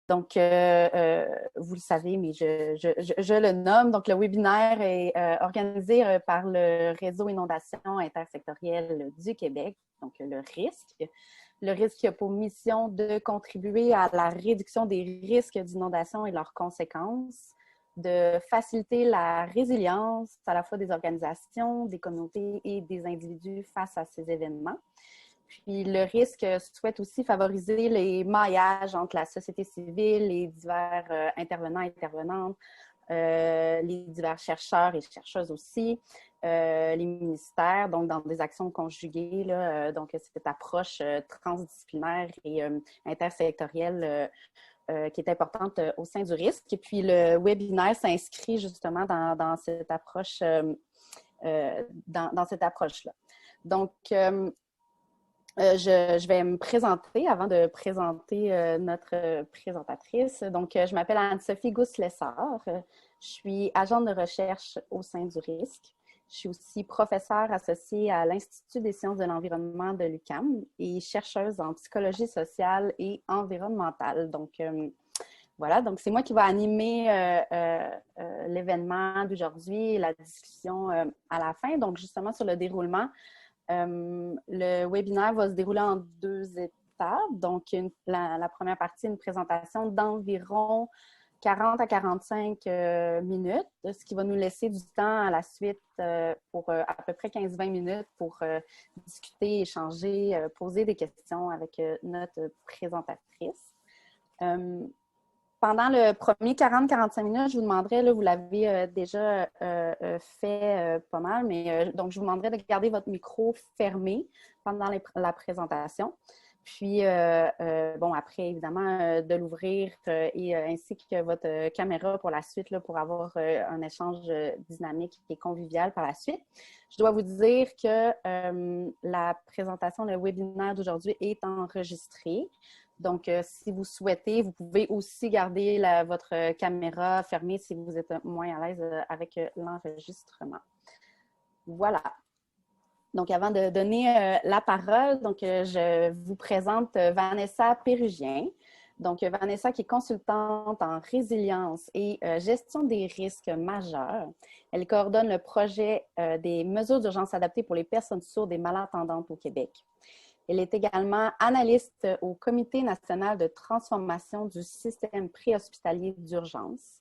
Donc, vous le savez, mais je le nomme. Donc, le webinaire est organisé par le Réseau Inondation intersectorielle du Québec, donc le RISC. Le RISC a pour mission de contribuer à la réduction des risques d'inondation et leurs conséquences, de faciliter la résilience à la fois des organisations, des communautés et des individus face à ces événements. Puis le risque souhaite aussi favoriser les maillages entre la société civile, les divers intervenants et intervenantes, les divers chercheurs et chercheuses aussi, les ministères, donc dans des actions conjuguées, là, donc cette approche transdisciplinaire et intersectorielle qui est importante au sein du risque. Et puis le webinaire s'inscrit justement dans cette approche, dans cette approche-là. Donc, je vais me présenter avant de présenter notre présentatrice. Donc, je m'appelle Anne-Sophie Gousse-Lessard. Je suis agente de recherche au sein du RISC. Je suis aussi professeure associée à l'Institut des sciences de l'environnement de l'UQAM et chercheuse en psychologie sociale et environnementale. Donc, voilà, donc c'est moi qui vais animer l'événement d'aujourd'hui et la discussion à la fin. Donc, justement, sur le déroulement, le webinaire va se dérouler en 2 étapes. Donc, la première partie, une présentation d'environ 40 à 45 minutes, ce qui va nous laisser du temps à la suite pour à peu près 15-20 minutes pour discuter, échanger, poser des questions avec notre présentatrice. Pendant le premier 40-45 minutes, je vous demanderai, là, vous l'avez déjà fait pas mal, mais donc je vous demanderai de garder votre micro fermé pendant la présentation. Puis, bon, après, évidemment, de l'ouvrir et ainsi que votre caméra pour la suite, là, pour avoir un échange dynamique et convivial par la suite. Je dois vous dire que la présentation, le webinaire d'aujourd'hui est enregistré. Donc, si vous souhaitez, vous pouvez aussi garder votre caméra fermée si vous êtes moins à l'aise avec l'enregistrement. Voilà. Donc, avant de donner la parole, donc, je vous présente Vanessa Pérugien. Donc, Vanessa qui est consultante en résilience et gestion des risques majeurs. Elle coordonne le projet des mesures d'urgence adaptées pour les personnes sourdes et malentendantes au Québec. Elle est également analyste au Comité national de transformation du système préhospitalier d'urgence.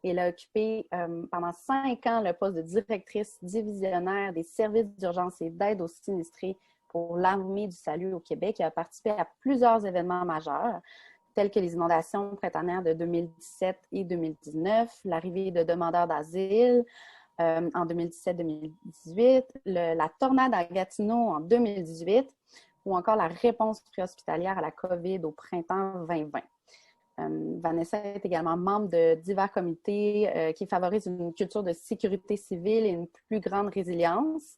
Elle a occupé pendant 5 ans le poste de directrice divisionnaire des services d'urgence et d'aide aux sinistrés pour l'Armée du Salut au Québec. Elle a participé à plusieurs événements majeurs, tels que les inondations printanières de 2017 et 2019, l'arrivée de demandeurs d'asile en 2017-2018, la tornade à Gatineau en 2018, ou encore la réponse préhospitalière à la COVID au printemps 2020. Vanessa est également membre de divers comités qui favorisent une culture de sécurité civile et une plus grande résilience,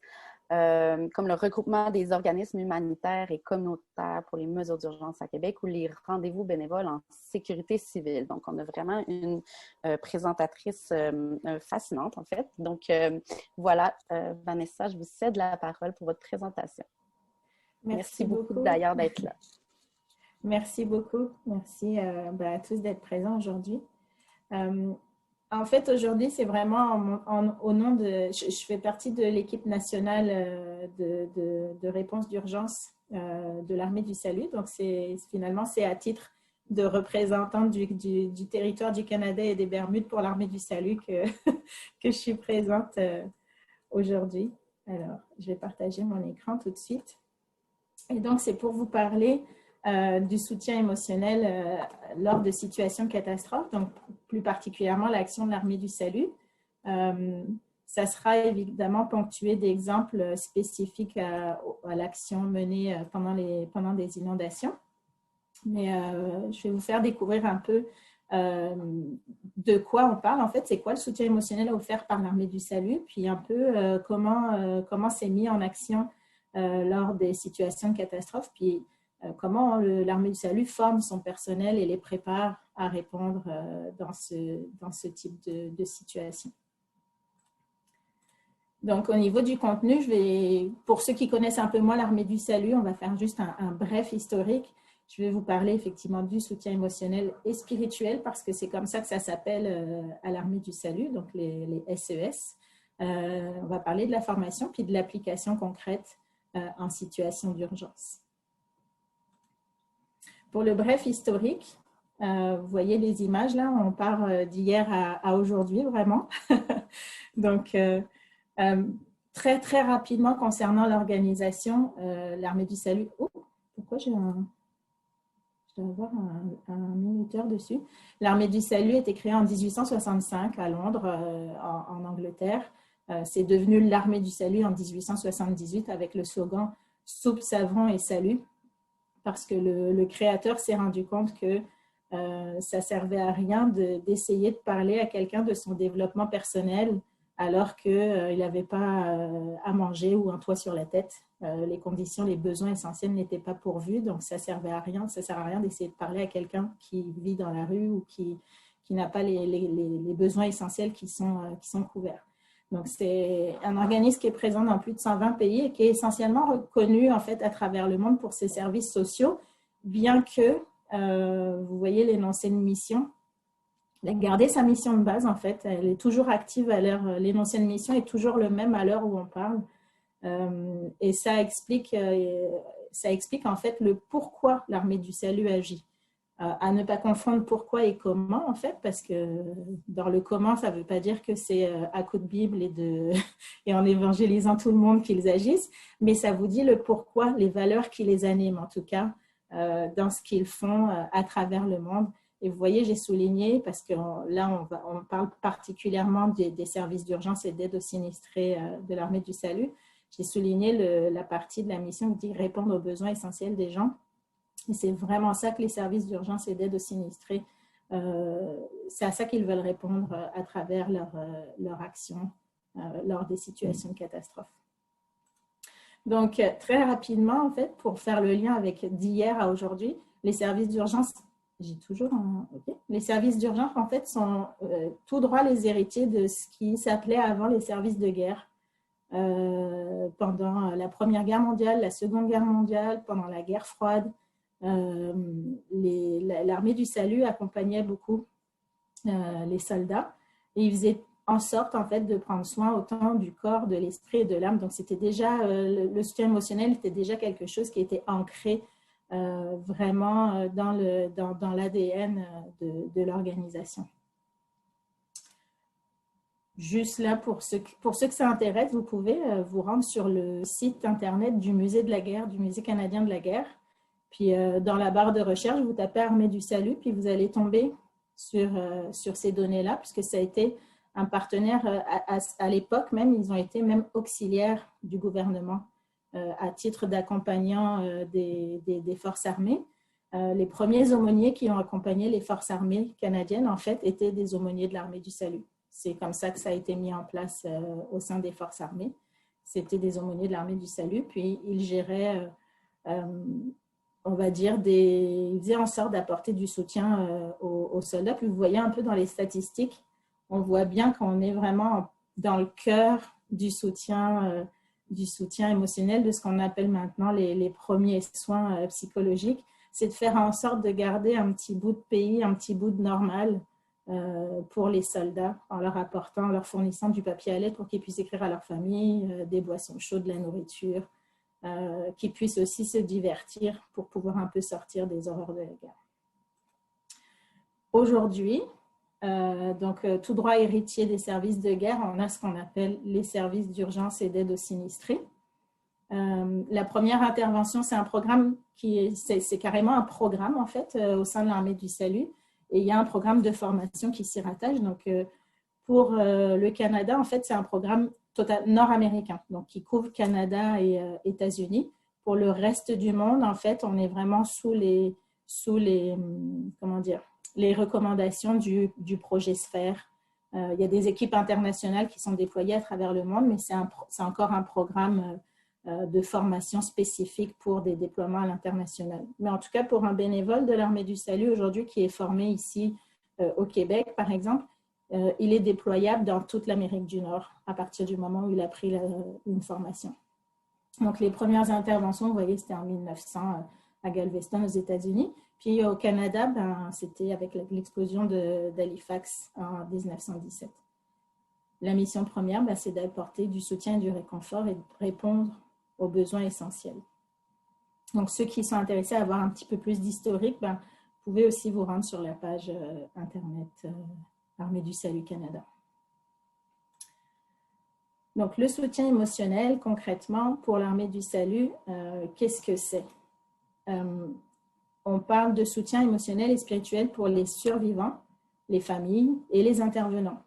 comme le regroupement des organismes humanitaires et communautaires pour les mesures d'urgence à Québec ou les rendez-vous bénévoles en sécurité civile. Donc, on a vraiment une présentatrice fascinante, en fait. Donc, voilà, Vanessa, je vous cède la parole pour votre présentation. Merci beaucoup d'ailleurs d'être là. Merci beaucoup. Merci à tous d'être présents aujourd'hui. En fait, aujourd'hui, c'est vraiment au nom de... Je fais partie de l'équipe nationale de réponse d'urgence de l'Armée du Salut. Donc, finalement, c'est à titre de représentante du territoire du Canada et des Bermudes pour l'Armée du Salut que je suis présente aujourd'hui. Alors, je vais partager mon écran tout de suite. Et donc, c'est pour vous parler du soutien émotionnel lors de situations catastrophes, donc plus particulièrement l'action de l'Armée du Salut. Ça sera évidemment ponctué d'exemples spécifiques à l'action menée pendant des inondations. Mais je vais vous faire découvrir un peu de quoi on parle. En fait, c'est quoi le soutien émotionnel offert par l'Armée du Salut, puis un peu comment c'est mis en action lors des situations de catastrophe, puis comment l'Armée du Salut forme son personnel et les prépare à répondre dans ce type de situation. Donc, au niveau du contenu, pour ceux qui connaissent un peu moins l'Armée du Salut, on va faire juste un bref historique. Je vais vous parler effectivement du soutien émotionnel et spirituel parce que c'est comme ça que ça s'appelle à l'Armée du Salut, donc les SES. On va parler de la formation puis de l'application concrète en situation d'urgence. Pour le bref historique, vous voyez les images là, on part d'hier à aujourd'hui vraiment. Donc, très, très rapidement concernant l'organisation, l'Armée du Salut. Oh, pourquoi je dois avoir un minuteur dessus. L'Armée du Salut a été créée en 1865 à Londres, en Angleterre. C'est devenu l'Armée du Salut en 1878 avec le slogan « Soupe, savon et salut » parce que le créateur s'est rendu compte que ça ne servait à rien d'essayer de parler à quelqu'un de son développement personnel alors qu'il n'avait pas à manger ou un toit sur la tête. Les conditions, les besoins essentiels n'étaient pas pourvus, donc ça ne servait à rien. Ça ne sert à rien d'essayer de parler à quelqu'un qui vit dans la rue ou qui n'a pas les besoins essentiels qui sont couverts. Donc, c'est un organisme qui est présent dans plus de 120 pays et qui est essentiellement reconnu en fait, à travers le monde pour ses services sociaux, bien que, vous voyez l'énoncé de mission, garder sa mission de base, en fait, elle est toujours active à l'heure, l'énoncé de mission est toujours le même à l'heure où on parle. Et ça explique en fait le pourquoi l'Armée du Salut agit. À ne pas confondre pourquoi et comment, en fait, parce que dans le comment, ça ne veut pas dire que c'est à coup de Bible et en évangélisant tout le monde qu'ils agissent, mais ça vous dit le pourquoi, les valeurs qui les animent, en tout cas, dans ce qu'ils font à travers le monde. Et vous voyez, j'ai souligné, parce que là, on parle particulièrement des services d'urgence et d'aide aux sinistrés de l'Armée du Salut. J'ai souligné la partie de la mission qui dit répondre aux besoins essentiels des gens. Et c'est vraiment ça que les services d'urgence et d'aide aux sinistrés, c'est à ça qu'ils veulent répondre à travers leur action lors des situations de catastrophe. Donc, très rapidement, en fait, pour faire le lien avec d'hier à aujourd'hui, les services d'urgence, les services d'urgence, en fait, sont tout droit les héritiers de ce qui s'appelait avant les services de guerre. Pendant la Première Guerre mondiale, la Seconde Guerre mondiale, pendant la guerre froide, l'Armée du Salut accompagnait beaucoup les soldats et ils faisaient en sorte en fait de prendre soin autant du corps, de l'esprit et de l'âme. Donc c'était déjà le soutien émotionnel était déjà quelque chose qui était ancré vraiment dans l'ADN de l'organisation. Juste là, pour ceux que ça intéresse, vous pouvez vous rendre sur le site internet du Musée de la guerre, du Musée canadien de la guerre. Puis dans la barre de recherche, vous tapez Armée du Salut, puis vous allez tomber sur ces données-là, puisque ça a été un partenaire à l'époque même, ils ont été même auxiliaires du gouvernement à titre d'accompagnant des forces armées. Les premiers aumôniers qui ont accompagné les forces armées canadiennes, en fait, étaient des aumôniers de l'Armée du Salut. C'est comme ça que ça a été mis en place au sein des forces armées. C'était des aumôniers de l'Armée du Salut, puis ils géraient... on va dire, ils faisaient en sorte d'apporter du soutien aux soldats. Puis vous voyez un peu dans les statistiques, on voit bien qu'on est vraiment dans le cœur du soutien émotionnel, de ce qu'on appelle maintenant les premiers soins psychologiques. C'est de faire en sorte de garder un petit bout de pays, un petit bout de normal pour les soldats, en leur fournissant du papier à lettres pour qu'ils puissent écrire à leur famille, des boissons chaudes, de la nourriture, qui puissent aussi se divertir pour pouvoir un peu sortir des horreurs de la guerre. Aujourd'hui, donc tout droit héritier des services de guerre, on a ce qu'on appelle les services d'urgence et d'aide aux sinistrés. La première intervention, c'est un programme c'est carrément un programme en fait au sein de l'Armée du Salut, et il y a un programme de formation qui s'y rattache. Donc pour le Canada, en fait, c'est un programme nord-américain, donc qui couvre Canada et États-Unis. Pour le reste du monde, en fait, on est vraiment sous les recommandations du projet Sphère. Il y a des équipes internationales qui sont déployées à travers le monde, mais c'est encore un programme de formation spécifique pour des déploiements à l'international. Mais en tout cas, pour un bénévole de l'Armée du Salut aujourd'hui qui est formé ici au Québec, par exemple, il est déployable dans toute l'Amérique du Nord à partir du moment où il a pris une formation. Donc, les premières interventions, vous voyez, c'était en 1900 à Galveston aux États-Unis. Puis au Canada, c'était avec l'explosion d'Halifax en 1917. La mission première, c'est d'apporter du soutien et du réconfort et de répondre aux besoins essentiels. Donc, ceux qui sont intéressés à avoir un petit peu plus d'historique, vous pouvez aussi vous rendre sur la page Internet Armée du Salut Canada. Donc, le soutien émotionnel, concrètement, pour l'Armée du Salut, qu'est-ce que c'est? On parle de soutien émotionnel et spirituel pour les survivants, les familles et les intervenants.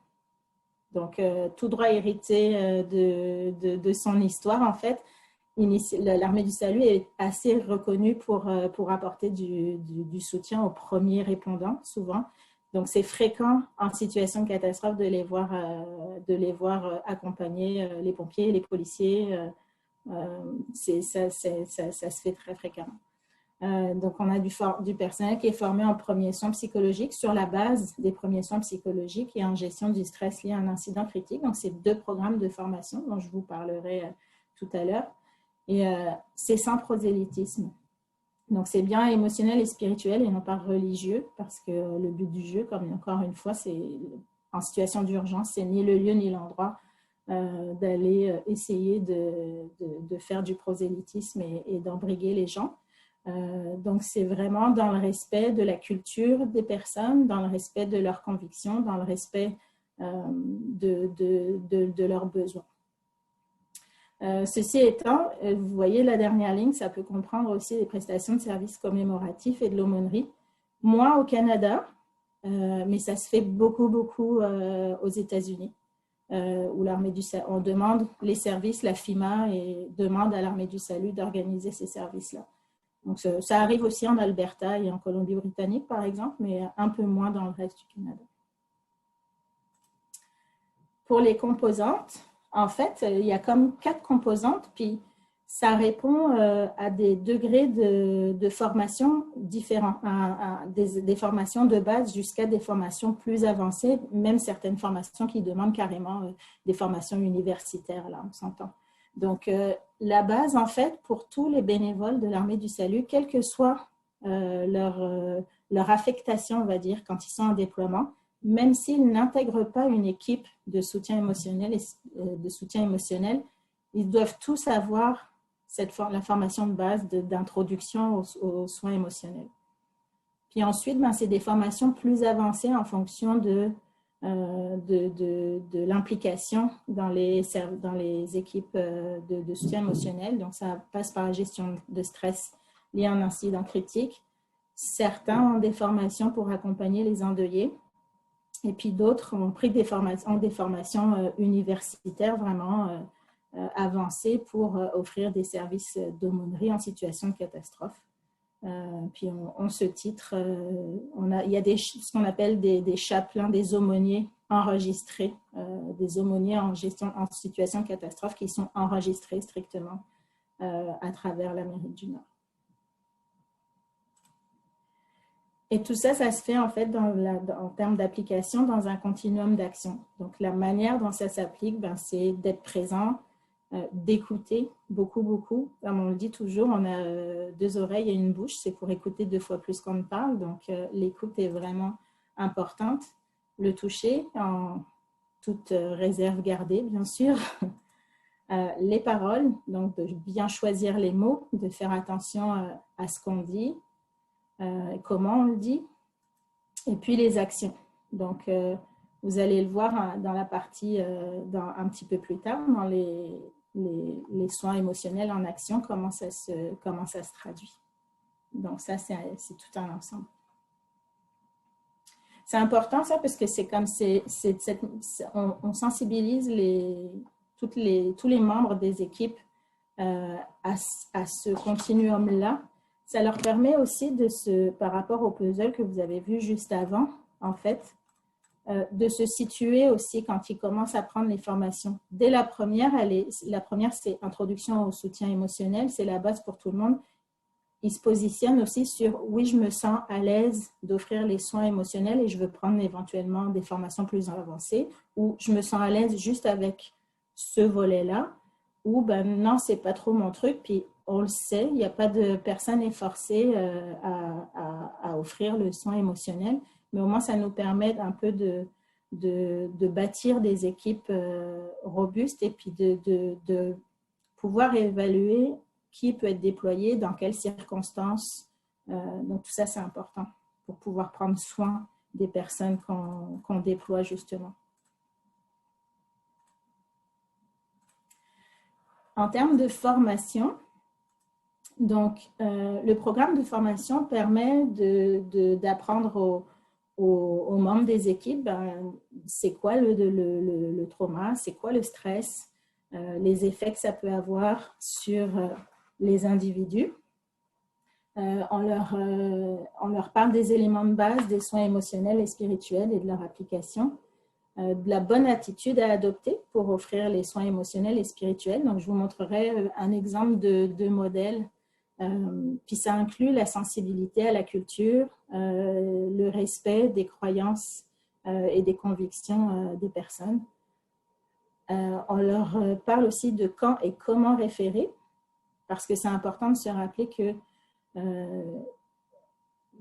Donc, tout droit hérité de son histoire, en fait, l'Armée du Salut est assez reconnue pour apporter du soutien aux premiers répondants, souvent. Donc, c'est fréquent en situation de catastrophe de les voir accompagner les pompiers, les policiers. Ça se fait très fréquemment. Donc, on a du personnel qui est formé en premiers soins psychologiques sur la base des premiers soins psychologiques et en gestion du stress lié à un incident critique. Donc, c'est 2 programmes de formation dont je vous parlerai tout à l'heure. Et c'est sans prosélytisme. Donc, c'est bien émotionnel et spirituel et non pas religieux parce que le but du jeu, comme encore une fois, c'est en situation d'urgence, c'est ni le lieu ni l'endroit d'aller essayer de faire du prosélytisme et d'embriguer les gens. Donc, c'est vraiment dans le respect de la culture des personnes, dans le respect de leurs convictions, dans le respect de leurs besoins. Ceci étant, vous voyez la dernière ligne, ça peut comprendre aussi des prestations de services commémoratifs et de l'aumônerie. Moins au Canada, mais ça se fait beaucoup aux États-Unis, où l'Armée du Salut, on demande les services, la FIMA, et demande à l'Armée du Salut d'organiser ces services-là. Donc, ça arrive aussi en Alberta et en Colombie-Britannique, par exemple, mais un peu moins dans le reste du Canada. Pour les composantes, en fait, il y a comme 4 composantes, puis ça répond à des degrés de formation différents, des formations de base jusqu'à des formations plus avancées, même certaines formations qui demandent carrément des formations universitaires, là, on s'entend. Donc, la base, en fait, pour tous les bénévoles de l'Armée du Salut, quelle que soit leur affectation, on va dire, quand ils sont en déploiement, même s'ils n'intègrent pas une équipe de soutien émotionnel, ils doivent tous avoir la formation de base d'introduction aux soins émotionnels. Puis ensuite, c'est des formations plus avancées en fonction de l'implication dans les équipes de soutien émotionnel. Donc, ça passe par la gestion de stress lié à un incident critique. Certains ont des formations pour accompagner les endeuillés. Et puis d'autres ont pris des formations universitaires vraiment avancées pour offrir des services d'aumônerie en situation de catastrophe. Puis on se titre, il y a ce qu'on appelle des chapelains, des aumôniers enregistrés, des aumôniers en situation de catastrophe qui sont enregistrés strictement à travers l'Amérique du Nord. Et tout ça, ça se fait en fait en termes d'application dans un continuum d'action. Donc, la manière dont ça s'applique, c'est d'être présent, d'écouter beaucoup. Comme on le dit toujours, on a 2 oreilles et une bouche, c'est pour écouter 2 fois plus qu'on ne parle. Donc, l'écoute est vraiment importante. Le toucher, en toute réserve gardée, bien sûr. Les paroles, donc de bien choisir les mots, de faire attention à ce qu'on dit. Comment on le dit, et puis les actions. Donc, vous allez le voir dans la partie, un petit peu plus tard, dans les soins émotionnels en action, comment ça se traduit. Donc, ça, c'est tout un ensemble. C'est important, ça, parce que c'est comme on sensibilise tous les membres des équipes à ce continuum-là. Ça leur permet aussi par rapport au puzzle que vous avez vu juste avant, en fait, de se situer aussi quand ils commencent à prendre les formations. Dès la première, c'est introduction au soutien émotionnel, c'est la base pour tout le monde. Ils se positionnent aussi sur, oui, je me sens à l'aise d'offrir les soins émotionnels et je veux prendre éventuellement des formations plus avancées, ou je me sens à l'aise juste avec ce volet-là, ou non, c'est pas trop mon truc, puis on le sait, il n'y a pas de personne est forcée à offrir le soin émotionnel, mais au moins ça nous permet un peu de bâtir des équipes robustes et puis de pouvoir évaluer qui peut être déployé, dans quelles circonstances. Donc tout ça, c'est important pour pouvoir prendre soin des personnes qu'on déploie justement. En termes de formation, donc, le programme de formation permet d'apprendre aux membres des équipes c'est quoi le trauma, c'est quoi le stress, les effets que ça peut avoir sur les individus. On leur parle des éléments de base des soins émotionnels et spirituels et de leur application. De la bonne attitude à adopter pour offrir les soins émotionnels et spirituels. Donc, je vous montrerai un exemple de modèle. Puis ça inclut la sensibilité à la culture, le respect des croyances et des convictions des personnes. On leur parle aussi de quand et comment référer, parce que c'est important de se rappeler que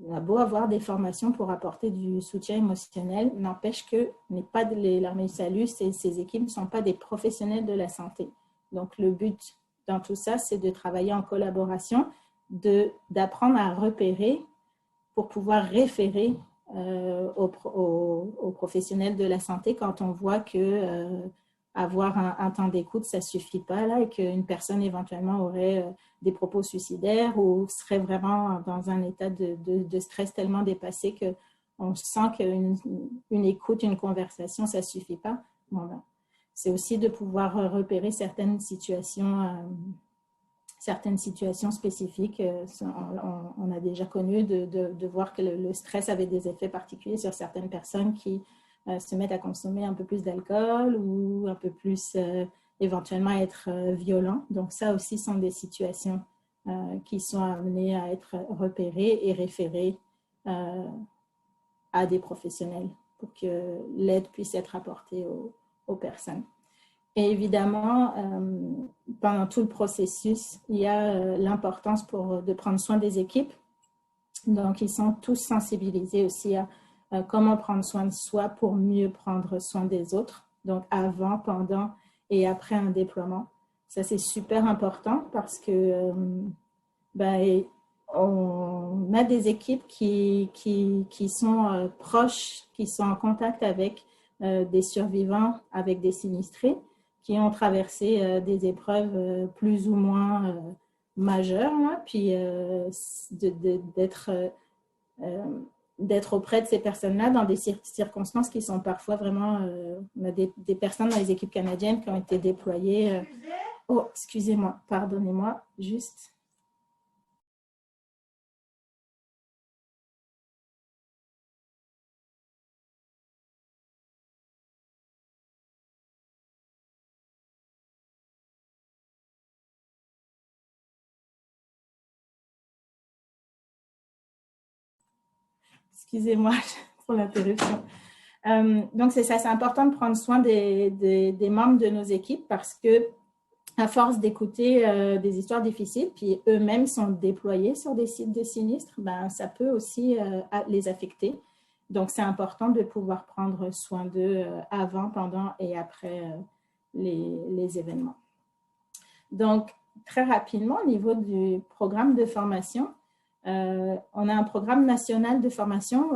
on a beau avoir des formations pour apporter du soutien émotionnel, n'empêche que l'Armée du Salut, ces équipes ne sont pas des professionnels de la santé. Donc, le but dans tout ça, c'est de travailler en collaboration, d'apprendre à repérer pour pouvoir référer aux professionnels de la santé quand on voit que avoir un temps d'écoute, ça ne suffit pas là, et qu'une personne éventuellement aurait des propos suicidaires ou serait vraiment dans un état de stress tellement dépassé qu'on sent qu'une écoute, une conversation, ça ne suffit pas. Bon, ben, c'est aussi de pouvoir repérer certaines situations spécifiques. On a déjà connu de voir que le stress avait des effets particuliers sur certaines personnes qui se mettent à consommer un peu plus d'alcool ou un peu plus éventuellement être violents. Donc ça aussi sont des situations qui sont amenées à être repérées et référées à des professionnels pour que l'aide puisse être apportée aux personnes. Et évidemment, pendant tout le processus, il y a l'importance de prendre soin des équipes. Donc, ils sont tous sensibilisés aussi à comment prendre soin de soi pour mieux prendre soin des autres. Donc, avant, pendant et après un déploiement. Ça, c'est super important parce que on a des équipes qui sont proches, qui sont en contact avec des survivants, avec des sinistrés, qui ont traversé des épreuves plus ou moins majeures, là, puis d'être auprès de ces personnes-là dans des circonstances qui sont parfois vraiment... on a des personnes dans les équipes canadiennes qui ont été déployées... Oh, excusez-moi, pardonnez-moi, juste... Excusez-moi pour l'interruption. Donc, c'est ça, c'est important de prendre soin des membres de nos équipes parce que à force d'écouter des histoires difficiles, puis eux-mêmes sont déployés sur des sites de sinistres, ben, ça peut aussi les affecter. Donc, c'est important de pouvoir prendre soin d'eux avant, pendant et après les événements. Donc, très rapidement, au niveau du programme de formation, on a un programme national de formation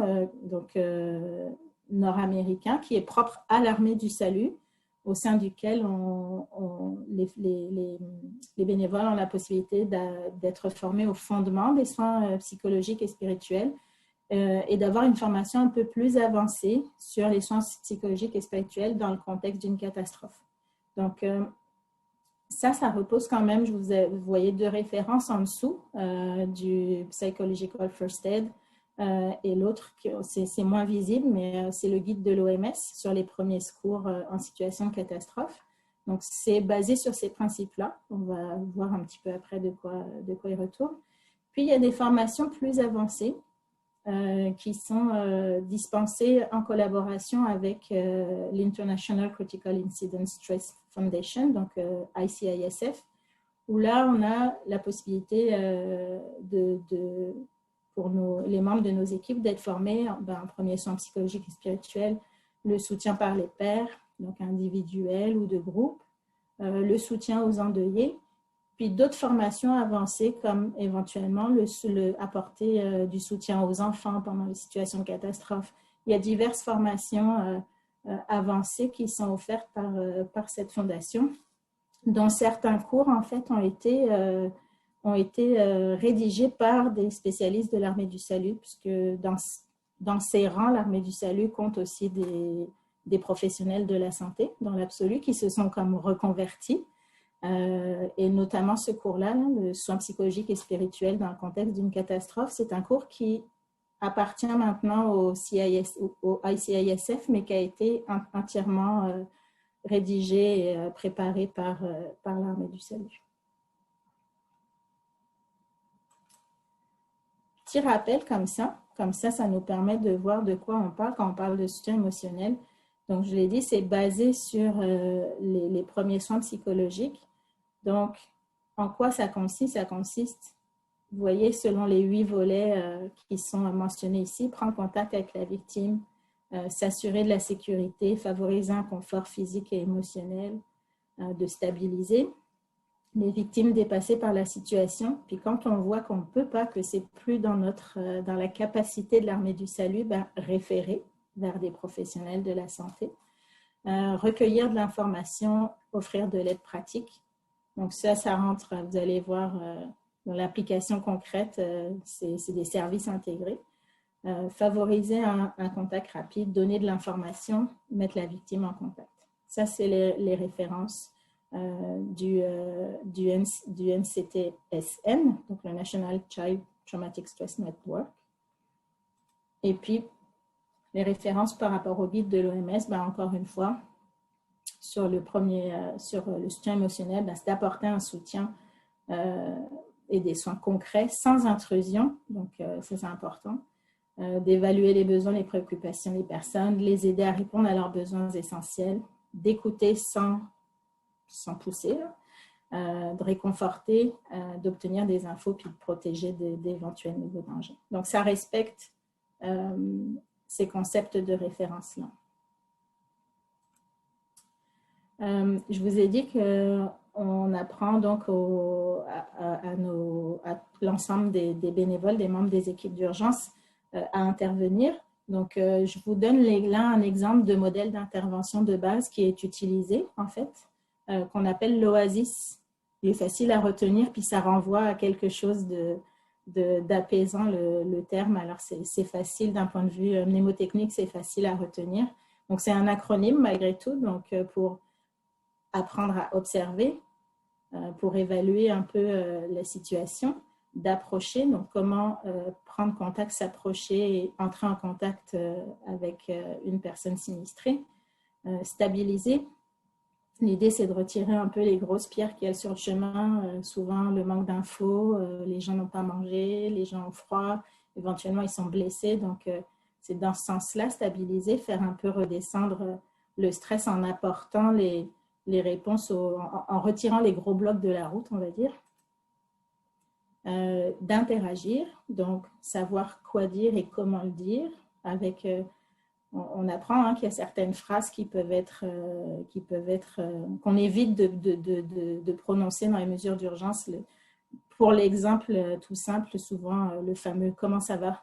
nord-américain qui est propre à l'Armée du Salut, au sein duquel les bénévoles ont la possibilité d'être formés au fondement des soins psychologiques et spirituels et d'avoir une formation un peu plus avancée sur les soins psychologiques et spirituels dans le contexte d'une catastrophe. Donc, ça repose quand même, vous voyez deux références en dessous du Psychological First Aid et l'autre, c'est moins visible, mais c'est le guide de l'OMS sur les premiers secours en situation de catastrophe. Donc, c'est basé sur ces principes-là. On va voir un petit peu après de quoi il retourne. Puis, il y a des formations plus avancées qui sont dispensées en collaboration avec l'International Critical Incident Stress Foundation, donc ICISF, où là, on a la possibilité pour les membres de nos équipes d'être formés en premier soin psychologique et spirituel, le soutien par les pairs, donc individuel ou de groupe, le soutien aux endeuillés, puis d'autres formations avancées comme éventuellement apporter du soutien aux enfants pendant les situations de catastrophe. Il y a diverses formations avancées qui sont offertes par cette fondation, dont certains cours en fait ont été rédigés par des spécialistes de l'Armée du Salut, puisque dans ces rangs, l'Armée du Salut compte aussi des professionnels de la santé, dans l'absolu, qui se sont comme reconvertis. Et notamment ce cours-là, le soin psychologique et spirituel dans le contexte d'une catastrophe, c'est un cours qui appartient maintenant au ICISF, mais qui a été entièrement rédigé et préparé par l'Armée du Salut. Petit rappel comme ça, ça nous permet de voir de quoi on parle quand on parle de soutien émotionnel. Donc, je l'ai dit, c'est basé sur les premiers soins psychologiques. Donc, en quoi ça consiste? Ça consiste, vous voyez, selon les 8 volets qui sont mentionnés ici, prendre contact avec la victime, s'assurer de la sécurité, favoriser un confort physique et émotionnel, de stabiliser les victimes dépassées par la situation. Puis quand on voit qu'on ne peut pas, que c'est plus dans la capacité de l'Armée du Salut, référer vers des professionnels de la santé, recueillir de l'information, offrir de l'aide pratique. Donc ça rentre, vous allez voir dans l'application concrète, c'est des services intégrés. Favoriser un contact rapide, donner de l'information, mettre la victime en contact. Ça, c'est les références du NCTSN, donc le National Child Traumatic Stress Network. Et puis, les références par rapport au guide de l'OMS, encore une fois, sur le soutien émotionnel, c'est d'apporter un soutien et des soins concrets sans intrusion, donc ça c'est important, d'évaluer les besoins, les préoccupations des personnes, les aider à répondre à leurs besoins essentiels, d'écouter sans pousser, de réconforter, d'obtenir des infos puis de protéger d'éventuels nouveaux dangers. Donc ça respecte ces concepts de référence-là. Je vous ai dit qu'on apprend donc à l'ensemble des bénévoles, des membres des équipes d'urgence à intervenir. Donc, je vous donne là un exemple de modèle d'intervention de base qui est utilisé, en fait, qu'on appelle l'OASIS. Il est facile à retenir, puis ça renvoie à quelque chose d'apaisant, le terme. Alors, c'est facile d'un point de vue mnémotechnique, c'est facile à retenir. Donc, c'est un acronyme malgré tout, donc pour apprendre à observer, pour évaluer un peu la situation, d'approcher, donc comment prendre contact, s'approcher et entrer en contact avec une personne sinistrée, stabiliser. L'idée, c'est de retirer un peu les grosses pierres qu'il y a sur le chemin, souvent le manque d'infos, les gens n'ont pas mangé, les gens ont froid, éventuellement ils sont blessés, donc c'est dans ce sens-là, stabiliser, faire un peu redescendre le stress en apportant les réponses, en retirant les gros blocs de la route, on va dire. D'interagir, donc savoir quoi dire et comment le dire. On apprend qu'il y a certaines phrases qui peuvent être qu'on évite de prononcer dans les mesures d'urgence. Pour l'exemple tout simple, souvent le fameux « comment ça va ?»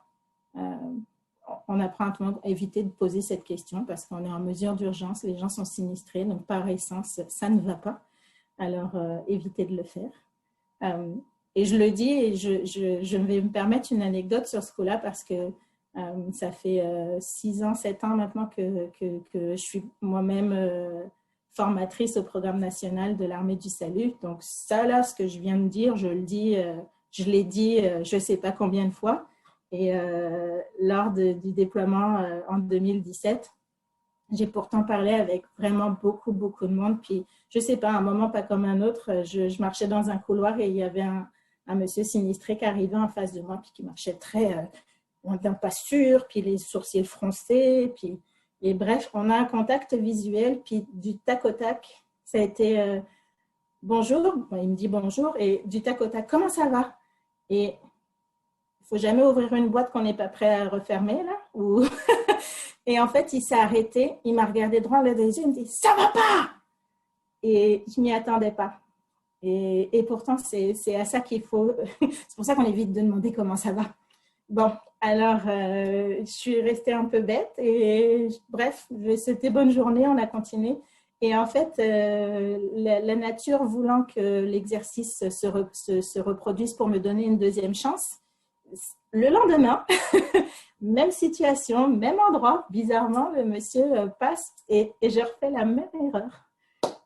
On apprend à tout le monde à éviter de poser cette question parce qu'on est en mesure d'urgence, les gens sont sinistrés, donc par essence, ça ne va pas. Alors, évitez de le faire. Et je le dis et je vais me permettre une anecdote sur ce coup-là parce que ça fait 6 ans, 7 ans maintenant que je suis moi-même formatrice au programme national de l'Armée du Salut. Donc ça, là, ce que je viens de dire, je l'ai dit je ne sais pas combien de fois. Et lors du déploiement en 2017, j'ai pourtant parlé avec vraiment beaucoup de monde. Puis, je ne sais pas, un moment pas comme un autre, je marchais dans un couloir et il y avait un monsieur sinistré qui arrivait en face de moi puis qui marchait très, pas sûr, puis les sourcils froncés. Et bref, on a un contact visuel, puis du tac au tac, ça a été bonjour. Bon, il me dit bonjour et du tac au tac, comment ça va? Et il ne faut jamais ouvrir une boîte qu'on n'est pas prêt à refermer là. Ou... et en fait, il s'est arrêté, il m'a regardé droit dans les yeux, il me dit ça va pas. Et je m'y attendais pas. Et pourtant, c'est à ça qu'il faut. C'est pour ça qu'on évite de demander comment ça va. Bon, alors, je suis restée un peu bête et bref, c'était bonne journée, on a continué. Et en fait, la nature voulant que l'exercice se reproduise pour me donner une deuxième chance, le lendemain, même situation, même endroit, bizarrement, le monsieur passe et je refais la même erreur.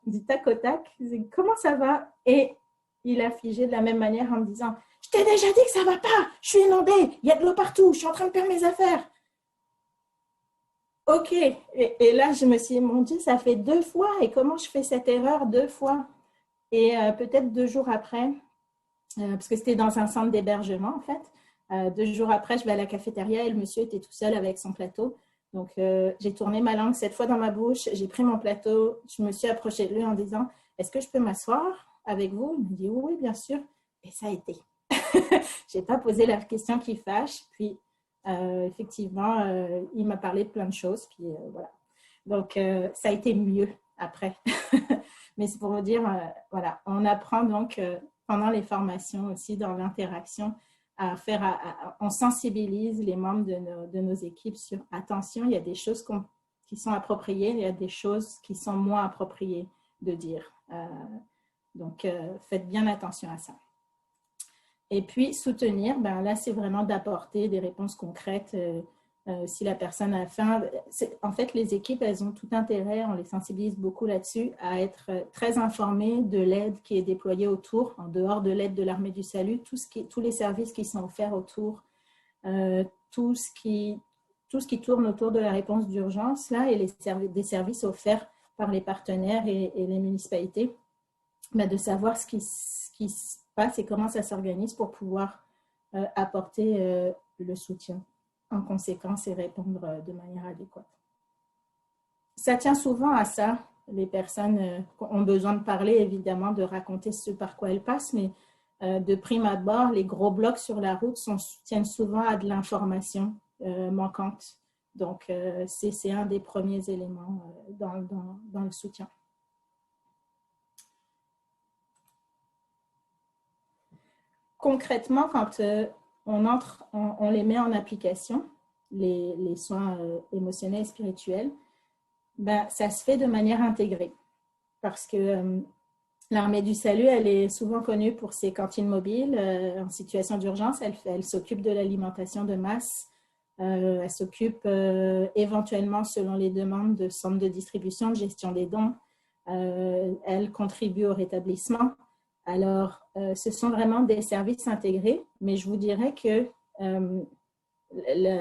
Du tac au tac, je dis, comment ça va? Et il a figé de la même manière en me disant, je t'ai déjà dit que ça va pas, je suis inondée, il y a de l'eau partout, je suis en train de perdre mes affaires. Ok, et là je me suis dit, mon Dieu, ça fait 2 fois, et comment je fais cette erreur 2 fois? Et peut-être 2 jours après, parce que c'était dans un centre d'hébergement en fait, 2 jours après, je vais à la cafétéria et le monsieur était tout seul avec son plateau. Donc, j'ai tourné ma langue 7 fois dans ma bouche, j'ai pris mon plateau, je me suis approchée de lui en disant, est-ce que je peux m'asseoir avec vous? Il me dit, oui, oui, bien sûr. Et ça a été. Je n'ai pas posé la question qui fâche. Puis, effectivement, il m'a parlé de plein de choses. Puis, voilà. Donc, ça a été mieux après. Mais c'est pour vous dire, voilà, on apprend donc pendant les formations aussi dans l'interaction on sensibilise les membres de nos équipes sur attention, il y a des choses qui sont appropriées, il y a des choses qui sont moins appropriées de dire. Donc, faites bien attention à ça. Et puis, soutenir, ben là, c'est vraiment d'apporter des réponses concrètes. Si la personne a faim, en fait, les équipes, elles ont tout intérêt, on les sensibilise beaucoup là-dessus, à être très informées de l'aide qui est déployée autour, en dehors de l'aide de l'Armée du Salut, tous les services qui sont offerts autour, tout ce qui tourne autour de la réponse d'urgence, là, et des services offerts par les partenaires et les municipalités, ben, de savoir ce qui se passe et comment ça s'organise pour pouvoir apporter le soutien en conséquence et répondre de manière adéquate. Ça tient souvent à ça. Les personnes ont besoin de parler, évidemment, de raconter ce par quoi elles passent, mais de prime abord, les gros blocs sur la route tiennent souvent à de l'information manquante. Donc, c'est un des premiers éléments dans le soutien. Concrètement, quand on les met en application, les soins émotionnels et spirituels, ben, ça se fait de manière intégrée. Parce que l'Armée du Salut, elle est souvent connue pour ses cantines mobiles. En situation d'urgence, elle s'occupe de l'alimentation de masse. Elle s'occupe éventuellement, selon les demandes, de centres de distribution, de gestion des dons. Elle contribue au rétablissement. Alors, ce sont vraiment des services intégrés, mais je vous dirais que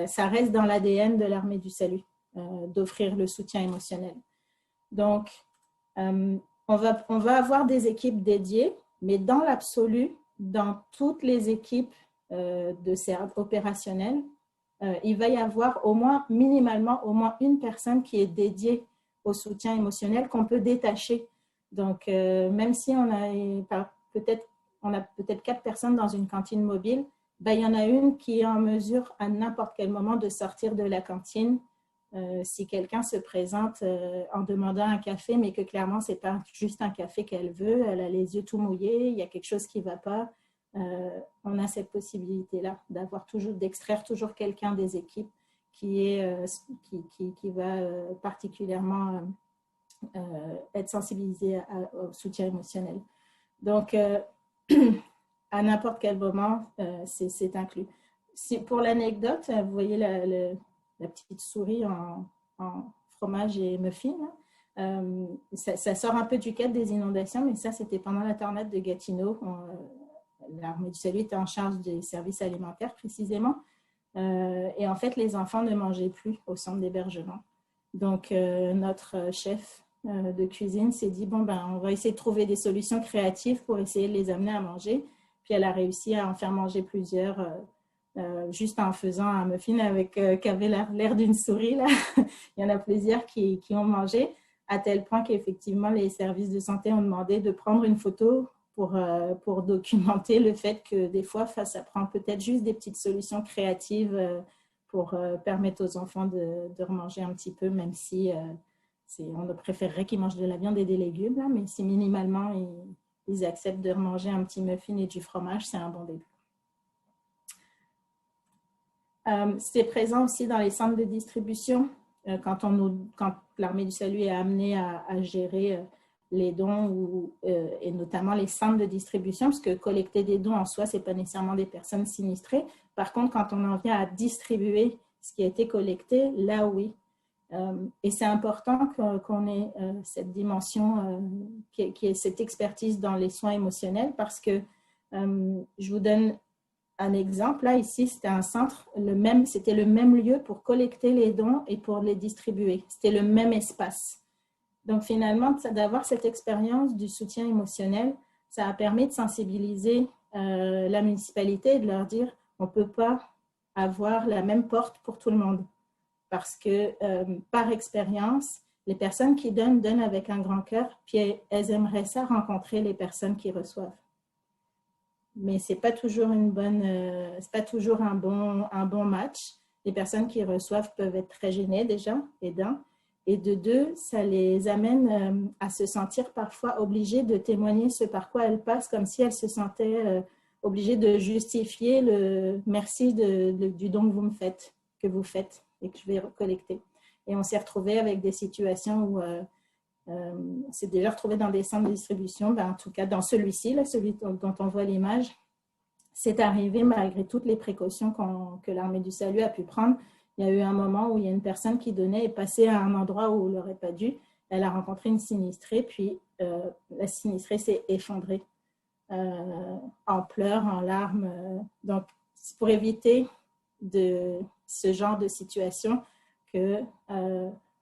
ça reste dans l'ADN de l'Armée du Salut, d'offrir le soutien émotionnel. Donc, on va avoir des équipes dédiées, mais dans l'absolu, dans toutes les équipes opérationnelles, il va y avoir minimalement au moins une personne qui est dédiée au soutien émotionnel qu'on peut détacher. Donc, même si on a peut-être 4 personnes dans une cantine mobile, ben, il y en a une qui est en mesure à n'importe quel moment de sortir de la cantine. Si quelqu'un se présente en demandant un café, mais que clairement, ce n'est pas juste un café qu'elle veut, elle a les yeux tout mouillés, il y a quelque chose qui ne va pas, on a cette possibilité-là d'extraire toujours quelqu'un des équipes qui va particulièrement être sensibilisé au soutien émotionnel. Donc, à n'importe quel moment, c'est inclus. Pour l'anecdote, vous voyez la petite souris en fromage et muffin. Ça sort un peu du cadre des inondations, mais ça, c'était pendant la tornade de Gatineau. L'Armée du Salut était en charge des services alimentaires, précisément. Et en fait, les enfants ne mangeaient plus au centre d'hébergement. Donc, notre chef de cuisine s'est dit, bon, ben, on va essayer de trouver des solutions créatives pour essayer de les amener à manger. Puis, elle a réussi à en faire manger plusieurs juste en faisant un muffin qui avait l'air d'une souris. Là. Il y en a plusieurs qui ont mangé. à tel point qu'effectivement, les services de santé ont demandé de prendre une photo pour documenter le fait que des fois, ça prend peut-être juste des petites solutions créatives pour permettre aux enfants de remanger un petit peu, même si on préférerait qu'ils mangent de la viande et des légumes, là, mais si minimalement ils acceptent de manger un petit muffin et du fromage, c'est un bon début. C'est présent aussi dans les centres de distribution. Quand l'Armée du Salut est amenée à gérer les dons et notamment les centres de distribution, parce que collecter des dons en soi, ce n'est pas nécessairement des personnes sinistrées. Par contre, quand on en vient à distribuer ce qui a été collecté, là oui. Et c'est important qu'on ait cette dimension, qui est cette expertise dans les soins émotionnels, parce que je vous donne un exemple. Là, ici, c'était un centre, c'était le même lieu pour collecter les dons et pour les distribuer. C'était le même espace. Donc, finalement, d'avoir cette expérience du soutien émotionnel, ça a permis de sensibiliser la municipalité et de leur dire on ne peut pas avoir la même porte pour tout le monde. Parce que, par expérience, les personnes qui donnent avec un grand cœur, puis elles aimeraient ça rencontrer les personnes qui reçoivent. Mais ce n'est pas toujours c'est pas toujours un bon match. Les personnes qui reçoivent peuvent être très gênées déjà, et de deux, ça les amène à se sentir parfois obligées de témoigner ce par quoi elles passent, comme si elles se sentaient obligées de justifier le merci du don que vous faites et que je vais collecter. Et on s'est retrouvé avec des situations où c'est déjà retrouvé dans des centres de distribution, en tout cas dans celui-ci, celui dont on voit l'image. C'est arrivé malgré toutes les précautions que l'Armée du Salut a pu prendre. Il y a eu un moment où il y a une personne qui donnait et passait à un endroit où elle n'aurait pas dû. Elle a rencontré une sinistrée, puis la sinistrée s'est effondrée en pleurs, en larmes. Donc, c'est pour éviter ce genre de situation que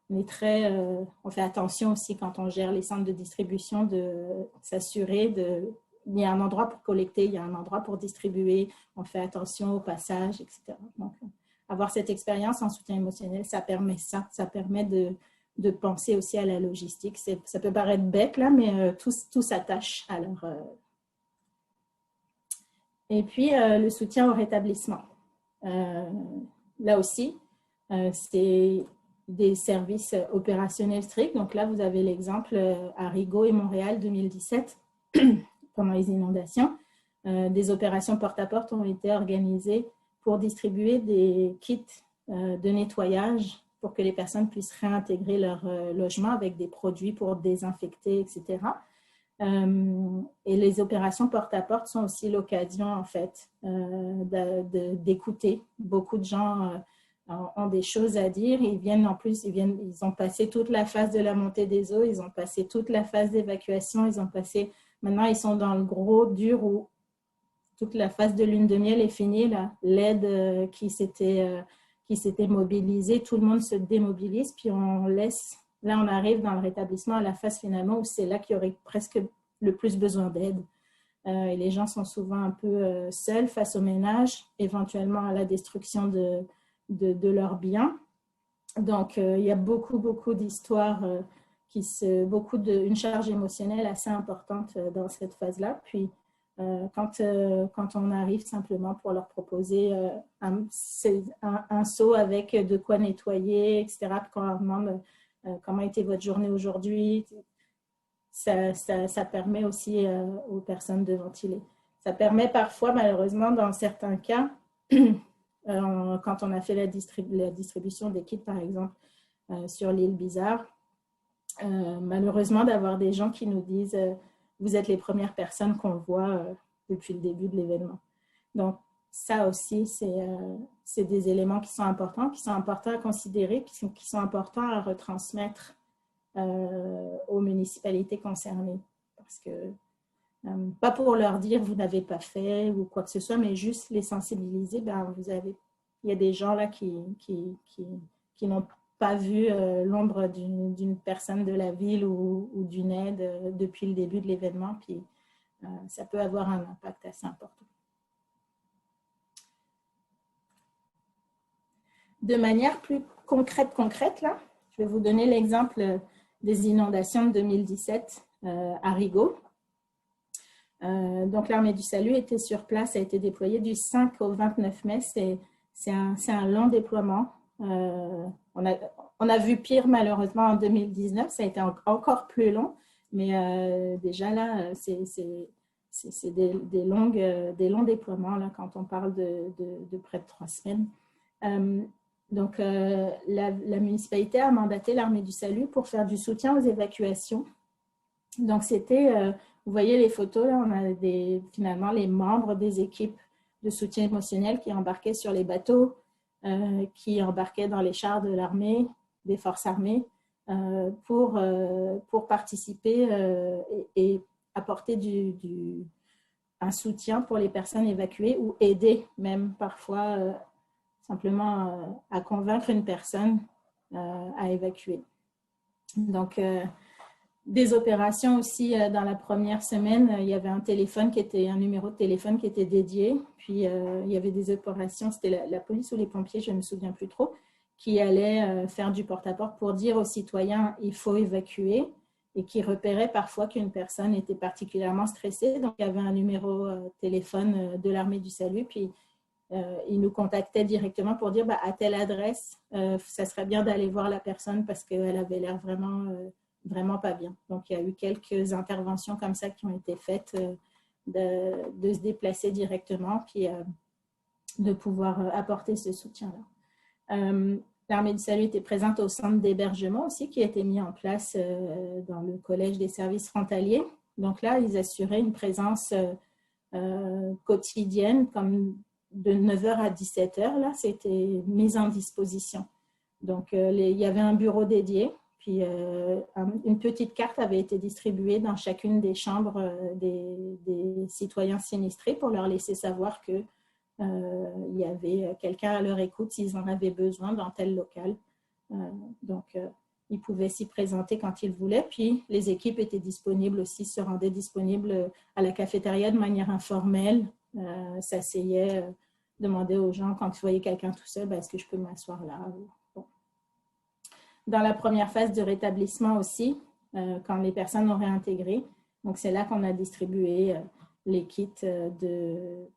on fait attention aussi quand on gère les centres de distribution de s'assurer il y a un endroit pour collecter, il y a un endroit pour distribuer, on fait attention au passage, etc. Donc, avoir cette expérience en soutien émotionnel, ça permet de penser aussi à la logistique. Ça peut paraître bête, là, mais tout s'attache à leur... Et puis, le soutien au rétablissement. Là aussi, c'est des services opérationnels stricts. Donc là, vous avez l'exemple à Rigaud et Montréal 2017, pendant les inondations. Des opérations porte-à-porte ont été organisées pour distribuer des kits de nettoyage pour que les personnes puissent réintégrer leur logement avec des produits pour désinfecter, etc. Et les opérations porte-à-porte sont aussi l'occasion, en fait, d'écouter. Beaucoup de gens ont des choses à dire. Ils ont passé toute la phase de la montée des eaux, ils ont passé toute la phase d'évacuation, maintenant ils sont dans le gros dur où toute la phase de lune de miel est finie, l'aide qui s'était mobilisée, tout le monde se démobilise, puis là on arrive dans le rétablissement à la phase finalement où c'est là qu'il y aurait presque le plus besoin d'aide. Et les gens sont souvent un peu seuls face au ménage, éventuellement à la destruction de leurs biens. Donc, il y a beaucoup d'histoires, une charge émotionnelle assez importante dans cette phase-là. Puis, quand on arrive simplement pour leur proposer un seau avec de quoi nettoyer, etc., puis qu'on leur demande comment a été votre journée aujourd'hui, ça permet aussi aux personnes de ventiler. Ça permet parfois, malheureusement, dans certains cas, quand on a fait la distribution des kits, par exemple, sur l'île Bizarre, malheureusement, d'avoir des gens qui nous disent vous êtes les premières personnes qu'on voit depuis le début de l'événement. Donc, ça aussi, c'est des éléments qui sont importants à considérer, qui sont importants à retransmettre aux municipalités concernées. Parce que, pas pour leur dire vous n'avez pas fait ou quoi que ce soit, mais juste les sensibiliser. Il y a des gens là qui n'ont pas vu l'ombre d'une personne de la ville ou d'une aide depuis le début de l'événement, puis ça peut avoir un impact assez important. De manière plus concrète là, je vais vous donner l'exemple des inondations de 2017 à Rigaud. Donc, l'Armée du Salut était sur place, a été déployée du 5 au 29 mai. C'est un long déploiement. On a vu pire, malheureusement, en 2019. Ça a été encore plus long. Mais déjà, là, c'est des longs déploiements là, quand on parle de près de 3 semaines. Donc, la municipalité a mandaté l'Armée du Salut pour faire du soutien aux évacuations. Donc, c'était, vous voyez les photos, là, on a finalement les membres des équipes de soutien émotionnel qui embarquaient sur les bateaux, qui embarquaient dans les chars de l'armée, des forces armées, pour participer et apporter un soutien pour les personnes évacuées ou aider même parfois simplement à convaincre une personne à évacuer. Donc, des opérations aussi dans la première semaine, il y avait un numéro de téléphone qui était dédié. Puis, il y avait des opérations, c'était la police ou les pompiers, je ne me souviens plus trop, qui allaient faire du porte-à-porte pour dire aux citoyens il faut évacuer et qui repéraient parfois qu'une personne était particulièrement stressée. Donc, il y avait un numéro téléphone de l'Armée du Salut. Puis, ils nous contactaient directement pour dire à telle adresse, ça serait bien d'aller voir la personne parce qu'elle avait l'air vraiment pas bien. Donc, il y a eu quelques interventions comme ça qui ont été faites de se déplacer directement puis de pouvoir apporter ce soutien-là. L'Armée du Salut était présente au centre d'hébergement aussi qui a été mis en place dans le Collège des services frontaliers. Donc là, ils assuraient une présence quotidienne comme de 9h à 17h. Là, c'était mis en disposition. Donc, il y avait un bureau dédié. Puis, une petite carte avait été distribuée dans chacune des chambres des citoyens sinistrés pour leur laisser savoir qu'il y avait quelqu'un à leur écoute s'ils en avaient besoin dans tel local. Donc, ils pouvaient s'y présenter quand ils voulaient. Puis, les équipes étaient disponibles aussi, se rendaient disponibles à la cafétéria de manière informelle, s'asseyaient, demandaient aux gens quand ils voyaient quelqu'un tout seul, est-ce que je peux m'asseoir là? Dans la première phase de rétablissement aussi, quand les personnes ont réintégré. Donc, c'est là qu'on a distribué les kits de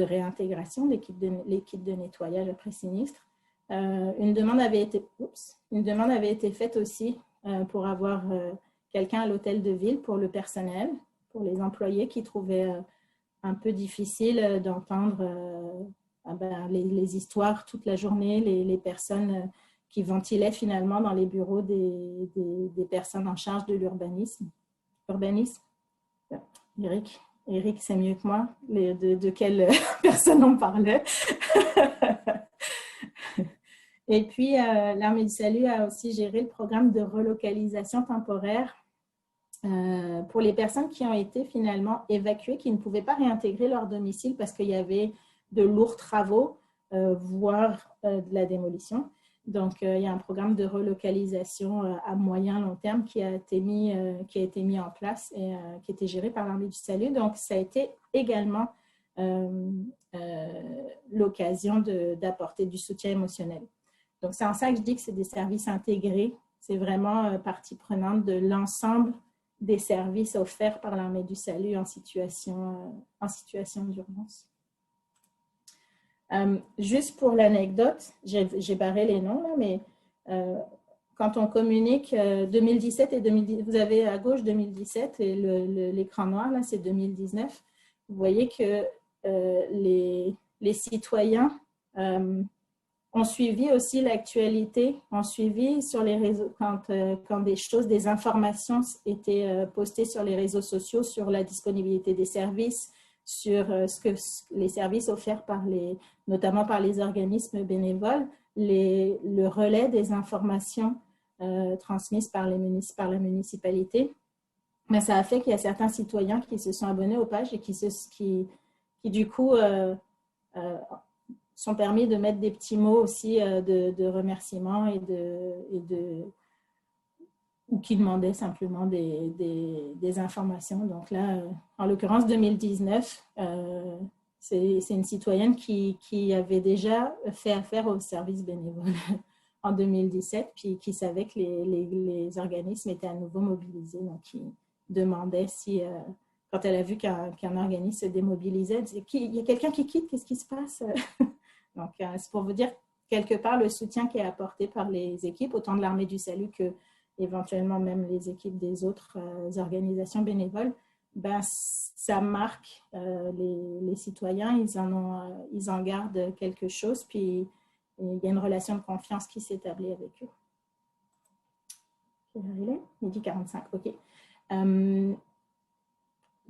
réintégration, les kits de nettoyage après sinistre. Une demande avait été faite aussi pour avoir quelqu'un à l'hôtel de ville pour le personnel, pour les employés qui trouvaient un peu difficile d'entendre les histoires toute la journée, les personnes qui ventilaient finalement dans les bureaux des personnes en charge de l'urbanisme. Eric, c'est mieux que moi, de quelle personne on parlait. Et puis, l'Armée du Salut a aussi géré le programme de relocalisation temporaire pour les personnes qui ont été finalement évacuées, qui ne pouvaient pas réintégrer leur domicile parce qu'il y avait de lourds travaux, voire de la démolition. Donc, il y a un programme de relocalisation à moyen long terme qui a été mis en place et qui a été géré par l'Armée du Salut. Donc, ça a été également l'occasion d'apporter du soutien émotionnel. Donc, c'est en ça que je dis que c'est des services intégrés. C'est vraiment partie prenante de l'ensemble des services offerts par l'Armée du Salut en situation d'urgence. Juste pour l'anecdote, j'ai barré les noms, là, mais quand on communique 2017 et 2010, vous avez à gauche 2017 et l'écran noir, là, c'est 2019. Vous voyez que les citoyens ont suivi aussi l'actualité, ont suivi sur les réseaux, quand des informations étaient postées sur les réseaux sociaux sur la disponibilité des services, sur les services offerts notamment par les organismes bénévoles, le relais des informations transmises par la municipalité. Mais ça a fait qu'il y a certains citoyens qui se sont abonnés aux pages et qui du coup, sont permis de mettre des petits mots aussi de remerciements ou qui demandaient simplement des informations. Donc là, en l'occurrence 2019, c'est une citoyenne qui avait déjà fait affaire au service bénévole en 2017, puis qui savait que les organismes étaient à nouveau mobilisés. Donc, il demandait si, quand elle a vu qu'un organisme se démobilisait, elle disait, il y a quelqu'un qui quitte, qu'est-ce qui se passe? Donc, c'est pour vous dire, quelque part, le soutien qui est apporté par les équipes, autant de l'Armée du Salut que éventuellement même les équipes des autres organisations bénévoles, ben, ça marque les citoyens, ils en gardent quelque chose, puis il y a une relation de confiance qui s'établit avec eux. Il est 12h45, OK.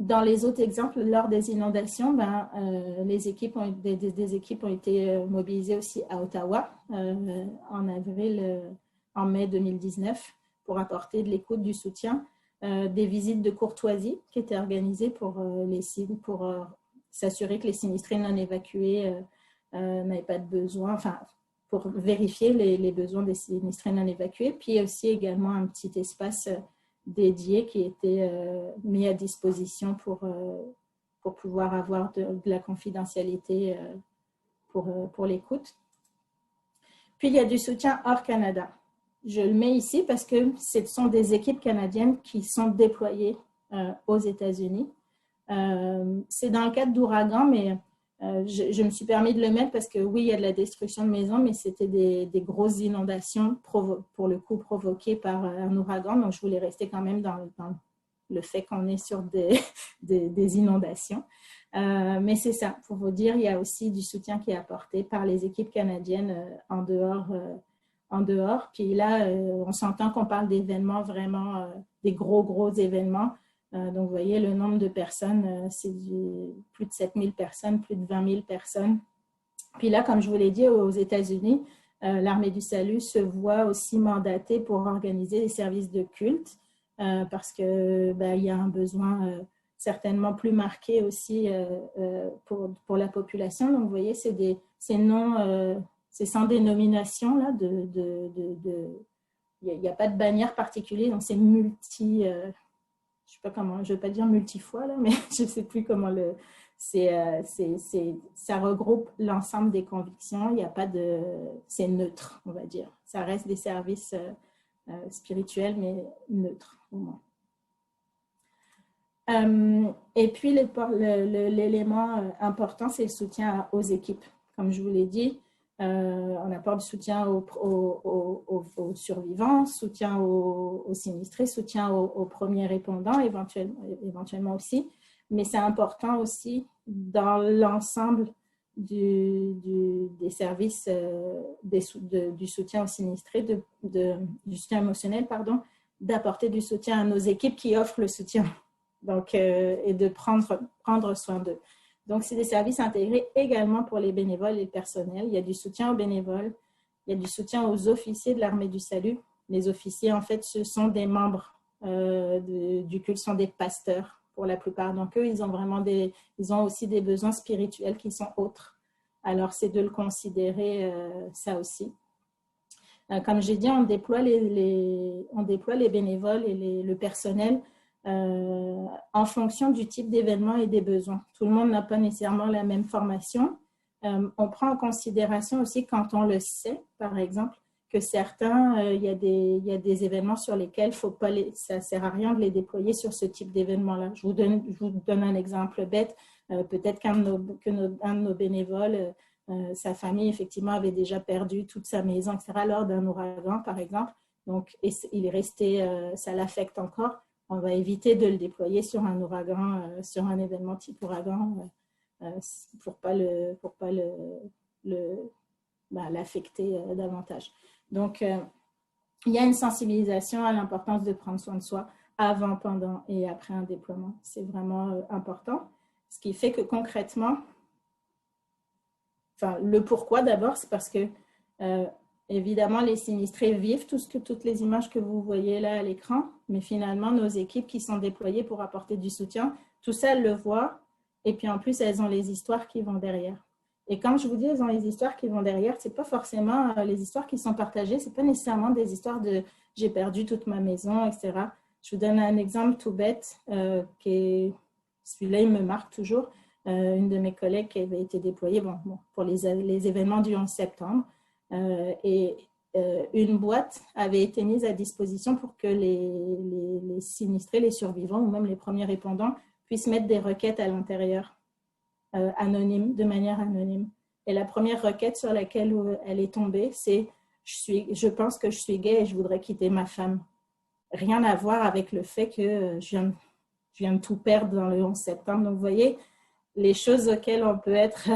Dans les autres exemples, lors des inondations, ben, des équipes ont été mobilisées aussi à Ottawa en mai 2019 pour apporter de l'écoute, du soutien, des visites de courtoisie qui étaient organisées pour s'assurer que les sinistrés non évacués n'avaient pas de besoin, enfin, pour vérifier les besoins des sinistrés non évacués, puis aussi également un petit espace dédié qui était mis à disposition pour pouvoir avoir de la confidentialité pour l'écoute. Puis, il y a du soutien hors Canada. Je le mets ici parce que ce sont des équipes canadiennes qui sont déployées aux États-Unis. C'est dans le cadre d'ouragans, mais je me suis permis de le mettre parce que oui, il y a de la destruction de maisons, mais c'était des grosses inondations pour le coup provoquées par un ouragan. Donc, je voulais rester quand même dans le fait qu'on est sur des inondations. Mais c'est ça, pour vous dire, il y a aussi du soutien qui est apporté par les équipes canadiennes en dehors. Puis là, on s'entend qu'on parle d'événements vraiment, des gros événements. Donc, vous voyez, le nombre de personnes, c'est plus de 7000 personnes, plus de 20 000 personnes. Puis là, comme je vous l'ai dit, aux États-Unis, l'Armée du Salut se voit aussi mandatée pour organiser des services de culte parce qu'il y a un besoin certainement plus marqué aussi pour la population. Donc, vous voyez, c'est sans dénomination, là, il n'y a pas de bannière particulière, donc c'est multi... je sais pas comment, je ne veux pas dire multi-fois, là, mais je ne sais plus comment ça regroupe l'ensemble des convictions. Il n'y a pas de... C'est neutre, on va dire. Ça reste des services spirituels, mais neutres, au moins. Et puis, l'élément important, c'est le soutien aux équipes. Comme je vous l'ai dit, on apporte du soutien aux survivants, soutien aux sinistrés, soutien aux premiers répondants, éventuellement aussi. Mais c'est important aussi dans l'ensemble des services du soutien aux sinistrés, du soutien émotionnel, pardon, d'apporter du soutien à nos équipes qui offrent le soutien. Donc, et de prendre soin d'eux. Donc, c'est des services intégrés également pour les bénévoles et le personnel. Il y a du soutien aux bénévoles, il y a du soutien aux officiers de l'Armée du Salut. Les officiers, en fait, ce sont des membres du culte, sont des pasteurs pour la plupart. Donc, eux, ils ont aussi des besoins spirituels qui sont autres. Alors, c'est de le considérer ça aussi. Comme j'ai dit, on déploie les bénévoles et le personnel en fonction du type d'événement et des besoins. Tout le monde n'a pas nécessairement la même formation. On prend en considération aussi quand on le sait, par exemple, que certains, il y a des événements sur lesquels ça ne sert à rien de les déployer sur ce type d'événement-là. Je vous donne un exemple bête. Peut-être qu'un de nos bénévoles, sa famille, effectivement, avait déjà perdu toute sa maison, etc., lors d'un ouragan, par exemple. Donc, il est resté, ça l'affecte encore. On va éviter de le déployer sur un ouragan, sur un événement type ouragan, pour pas l'affecter davantage. Donc, il y a une sensibilisation à l'importance de prendre soin de soi avant, pendant et après un déploiement. C'est vraiment important. Ce qui fait que concrètement, le pourquoi d'abord, c'est parce que évidemment, les sinistrés vivent toutes les images que vous voyez là à l'écran, mais finalement, nos équipes qui sont déployées pour apporter du soutien, tout ça, elles le voient, et puis en plus, elles ont les histoires qui vont derrière. Et quand je vous dis elles ont les histoires qui vont derrière, ce n'est pas forcément les histoires qui sont partagées, ce n'est pas nécessairement des histoires de « j'ai perdu toute ma maison », etc. Je vous donne un exemple tout bête, celui-là, il me marque toujours. Une de mes collègues qui avait été déployée pour les événements du 11 septembre, et une boîte avait été mise à disposition pour que les sinistrés, les survivants ou même les premiers répondants puissent mettre des requêtes à l'intérieur, de manière anonyme. Et la première requête sur laquelle elle est tombée, c'est je pense que je suis gay et je voudrais quitter ma femme. Rien à voir avec le fait que je viens de tout perdre dans le 11 septembre. Donc, vous voyez, les choses auxquelles on peut être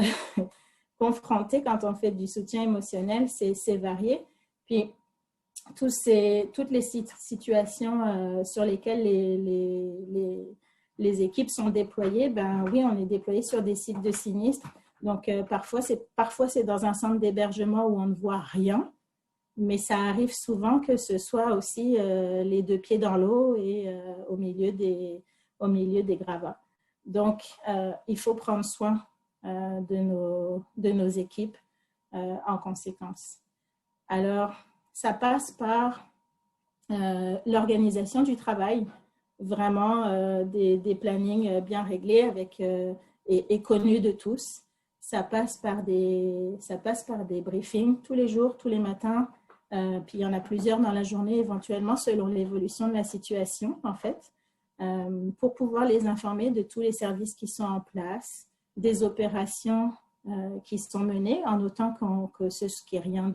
confronté quand on fait du soutien émotionnel, c'est varié. Puis, toutes les situations sur lesquelles les équipes sont déployées, ben oui, on est déployé sur des sites de sinistres. Donc, parfois, c'est dans un centre d'hébergement où on ne voit rien, mais ça arrive souvent que ce soit aussi les deux pieds dans l'eau et au milieu des gravats. Donc, il faut prendre soin de nos équipes en conséquence. Alors, ça passe par l'organisation du travail, vraiment des plannings bien réglés et connus de tous. Ça passe par des briefings tous les jours, tous les matins. Puis il y en a plusieurs dans la journée, éventuellement, selon l'évolution de la situation, en fait, pour pouvoir les informer de tous les services qui sont en place, des opérations qui sont menées, en notant que ce qui est rien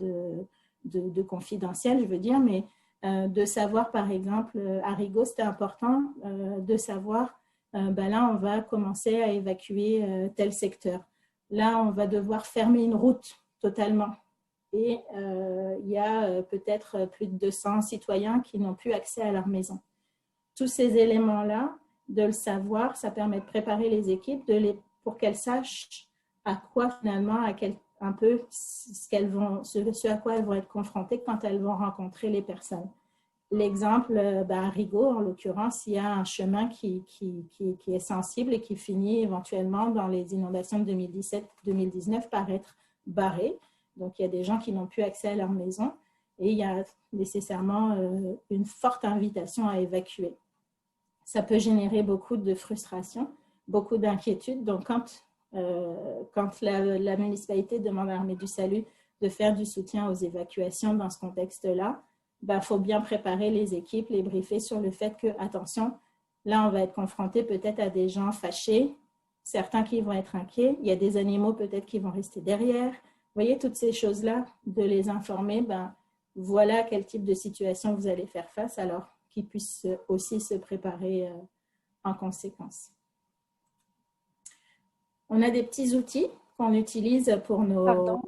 de confidentiel, je veux dire, mais de savoir, par exemple, à Rigaud, c'était important de savoir, ben là, on va commencer à évacuer tel secteur. Là, on va devoir fermer une route totalement. Et il y a peut-être plus de 200 citoyens qui n'ont plus accès à leur maison. Tous ces éléments-là, de le savoir, ça permet de préparer les équipes pour qu'elles sachent à quoi finalement, un peu ce à quoi elles vont être confrontées quand elles vont rencontrer les personnes. L'exemple, à Rigaud, en l'occurrence, il y a un chemin qui est sensible et qui finit éventuellement dans les inondations de 2017-2019 par être barré. Donc, il y a des gens qui n'ont plus accès à leur maison et il y a nécessairement une forte invitation à évacuer. Ça peut générer beaucoup de frustration, beaucoup d'inquiétude. Donc, quand la municipalité demande à l'Armée du Salut de faire du soutien aux évacuations dans ce contexte-là, il faut bien préparer les équipes, les briefer sur le fait que, attention, là, on va être confronté peut-être à des gens fâchés, certains qui vont être inquiets, il y a des animaux peut-être qui vont rester derrière. Vous voyez, toutes ces choses-là, de les informer, voilà quel type de situation vous allez faire face, alors qu'ils puissent aussi se préparer en conséquence. On a des petits outils qu'on utilise pour nos... Pardon,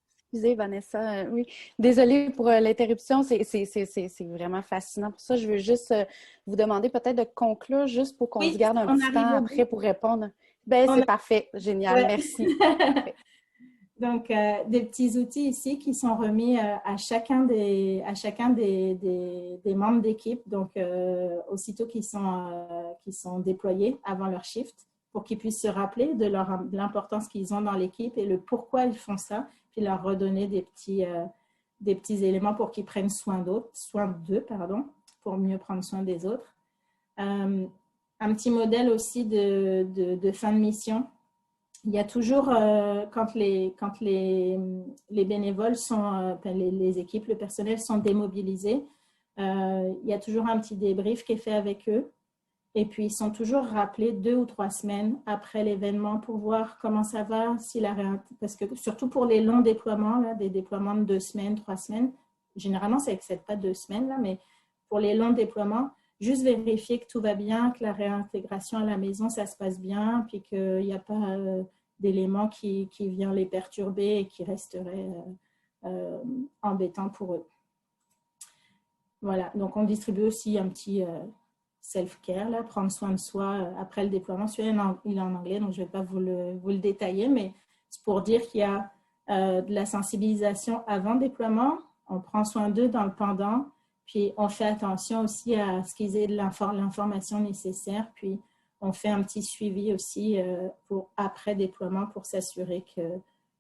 excusez Vanessa, oui. Désolée pour l'interruption, c'est vraiment fascinant. Pour ça, je veux juste vous demander peut-être de conclure juste pour qu'on se garde un petit temps après pour répondre. C'est parfait, génial, ouais. Merci. Donc, des petits outils ici qui sont remis à chacun des membres d'équipe, donc aussitôt qu'ils sont déployés avant leur shift, pour qu'ils puissent se rappeler de l'importance qu'ils ont dans l'équipe et le pourquoi ils font ça, puis leur redonner des petits éléments pour qu'ils prennent soin d'eux, pour mieux prendre soin des autres. Un petit modèle aussi de fin de mission. Il y a toujours, quand les bénévoles sont, les équipes, le personnel sont démobilisés, il y a toujours un petit débrief qui est fait avec eux. Et puis, ils sont toujours rappelés 2 ou 3 semaines après l'événement pour voir comment ça va, parce que surtout pour les longs déploiements, là, des déploiements de 2 semaines, 3 semaines, généralement, ça n'excède pas 2 semaines, là, mais pour les longs déploiements, juste vérifier que tout va bien, que la réintégration à la maison, ça se passe bien, puis qu'il n'y a pas d'éléments qui viennent les perturber et qui resteraient embêtants pour eux. Voilà, donc on distribue aussi un petit self-care, là, prendre soin de soi après le déploiement. Celui-là, il est en anglais, donc je ne vais pas vous le détailler, mais c'est pour dire qu'il y a de la sensibilisation avant le déploiement, on prend soin d'eux dans le pendant, puis on fait attention aussi à ce qu'ils aient de l'information nécessaire, puis on fait un petit suivi aussi pour après déploiement pour s'assurer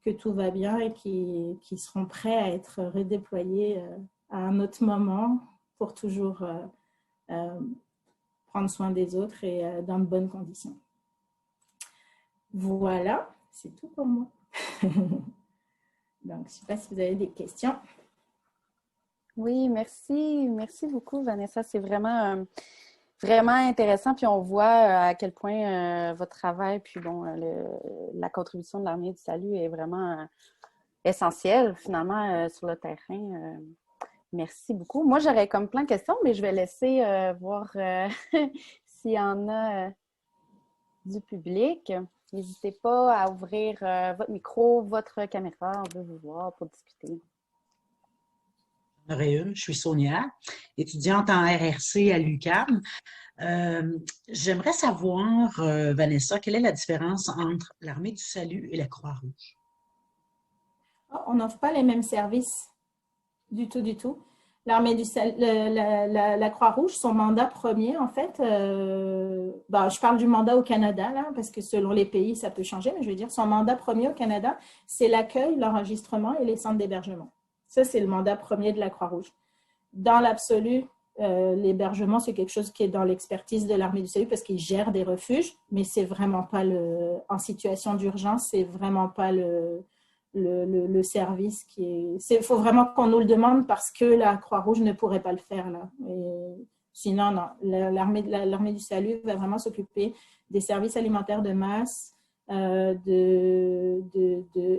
que tout va bien et qu'ils seront prêts à être redéployés à un autre moment pour toujours prendre soin des autres et dans de bonnes conditions. Voilà, c'est tout pour moi. Donc, je ne sais pas si vous avez des questions. Oui, merci. Merci beaucoup, Vanessa. C'est vraiment, vraiment intéressant. Puis on voit à quel point votre travail, puis bon, la contribution de l'Armée du Salut est vraiment essentielle, finalement, sur le terrain. Merci beaucoup. Moi, j'aurais comme plein de questions, mais je vais laisser voir s'il y en a du public. N'hésitez pas à ouvrir votre micro, votre caméra. On veut vous voir pour discuter. J'en aurais une. Je suis Sonia, étudiante en RRC à l'UQAM. J'aimerais savoir, Vanessa, quelle est la différence entre l'Armée du Salut et la Croix-Rouge? On n'offre pas les mêmes services du tout, du tout. L'armée du la Croix-Rouge, son mandat premier, en fait, je parle du mandat au Canada, là, parce que selon les pays, ça peut changer, mais je veux dire, son mandat premier au Canada, c'est l'accueil, l'enregistrement et les centres d'hébergement. Ça, c'est le mandat premier de la Croix-Rouge. Dans l'absolu, l'hébergement, c'est quelque chose qui est dans l'expertise de l'Armée du Salut parce qu'ils gèrent des refuges, mais c'est vraiment pas en situation d'urgence, c'est vraiment pas le service qui est... Il faut vraiment qu'on nous le demande parce que la Croix-Rouge ne pourrait pas le faire, là. Et sinon, non. L'Armée du Salut va vraiment s'occuper des services alimentaires de masse,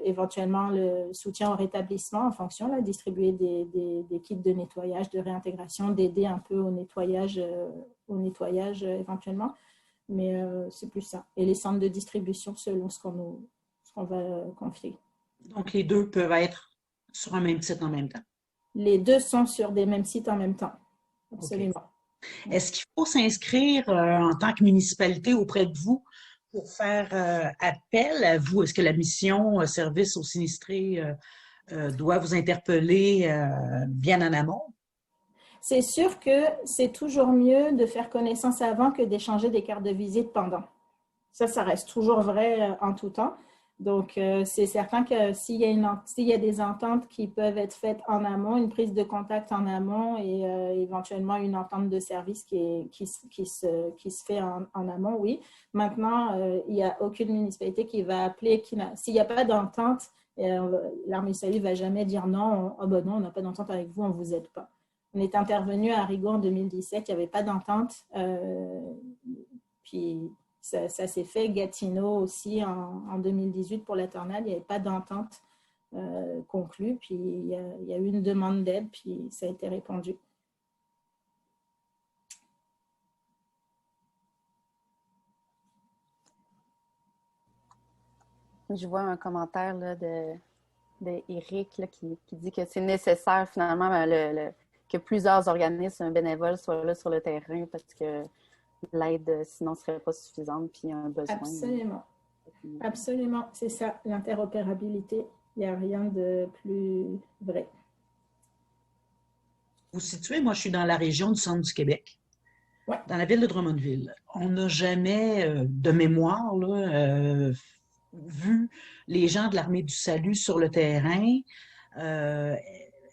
éventuellement le soutien au rétablissement en fonction, là, distribuer des kits de nettoyage, de réintégration, d'aider un peu au nettoyage éventuellement. Mais c'est plus ça. Et les centres de distribution selon ce qu'on va confier. Donc, les deux peuvent être sur un même site en même temps. Les deux sont sur des mêmes sites en même temps. Absolument. Okay. Est-ce qu'il faut s'inscrire en tant que municipalité auprès de vous pour faire appel à vous? Est-ce que la mission service aux sinistrés doit vous interpeller bien en amont? C'est sûr que c'est toujours mieux de faire connaissance avant que d'échanger des cartes de visite pendant. Ça reste toujours vrai en tout temps. Donc, c'est certain que s'il y a des ententes qui peuvent être faites en amont, une prise de contact en amont et éventuellement une entente de service qui se fait en amont, oui. Maintenant, il n'y a aucune municipalité qui va appeler. S'il n'y a pas d'entente, l'Armée du Salut ne va jamais dire non, non, on n'a pas d'entente avec vous, on ne vous aide pas. On est intervenu à Rigaud en 2017, il n'y avait pas d'entente. Puis, ça s'est fait. Gatineau aussi en 2018 pour la tornade, il n'y avait pas d'entente conclue. Puis il y a eu une demande d'aide, puis ça a été répondu. Je vois un commentaire là, de Eric là, qui dit que c'est nécessaire finalement que plusieurs organismes bénévoles soient là sur le terrain parce que l'aide, sinon, ne serait pas suffisante, puis il y a un besoin. Absolument. Absolument, c'est ça, l'interopérabilité. Il n'y a rien de plus vrai. Vous situez, moi, je suis dans la région du centre du Québec, ouais. Dans la ville de Drummondville. On n'a jamais, de mémoire, là, vu les gens de l'Armée du Salut sur le terrain.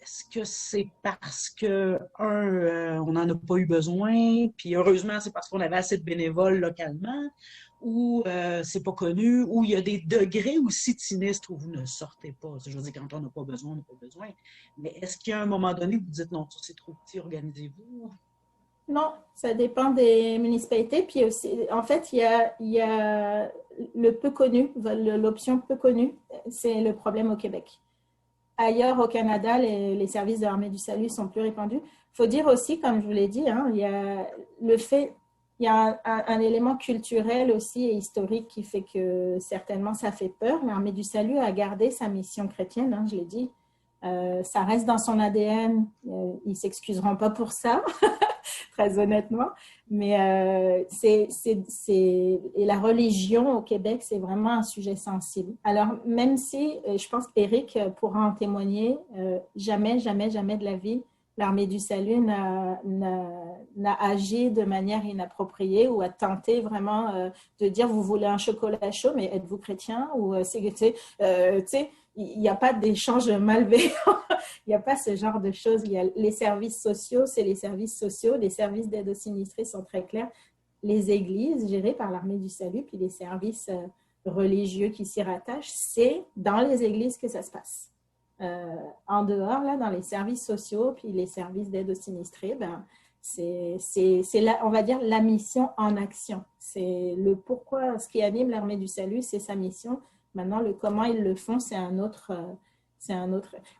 Est-ce que c'est parce que, on n'en a pas eu besoin, puis heureusement, c'est parce qu'on avait assez de bénévoles localement, ou c'est pas connu, ou il y a des degrés aussi de sinistres où vous ne sortez pas. Je veux dire, quand on n'a pas besoin, on n'a pas besoin. Mais est-ce qu'il y a un moment donné où vous dites non, c'est trop petit, organisez-vous? Non, ça dépend des municipalités. Puis aussi, en fait, il y a le peu connu, l'option peu connue, c'est le problème au Québec. Ailleurs au Canada, les services de l'Armée du Salut sont plus répandus. Il faut dire aussi, comme je vous l'ai dit, il y a un élément culturel aussi et historique qui fait que certainement ça fait peur. L'Armée du Salut a gardé sa mission chrétienne, je l'ai dit. Ça reste dans son ADN. Ils ne s'excuseront pas pour ça, très honnêtement. Mais et la religion au Québec, c'est vraiment un sujet sensible. Alors, même si, je pense qu'Éric pourra en témoigner, jamais, jamais, jamais de la vie, l'Armée du Salut n'a agi de manière inappropriée ou a tenté vraiment de dire, vous voulez un chocolat chaud, mais êtes-vous chrétien? Ou, tu sais, il n'y a pas d'échange malveillant. Il n'y a pas ce genre de choses. Il y a les services sociaux, c'est les services sociaux. Les services d'aide aux sinistrés sont très clairs. Les églises gérées par l'Armée du Salut, puis les services religieux qui s'y rattachent, c'est dans les églises que ça se passe. en dehors, là, dans les services sociaux, puis les services d'aide aux sinistrés, ben, c'est on va dire, la mission en action. C'est le pourquoi, ce qui anime l'Armée du Salut, c'est sa mission. Maintenant, le comment ils le font, c'est un autre.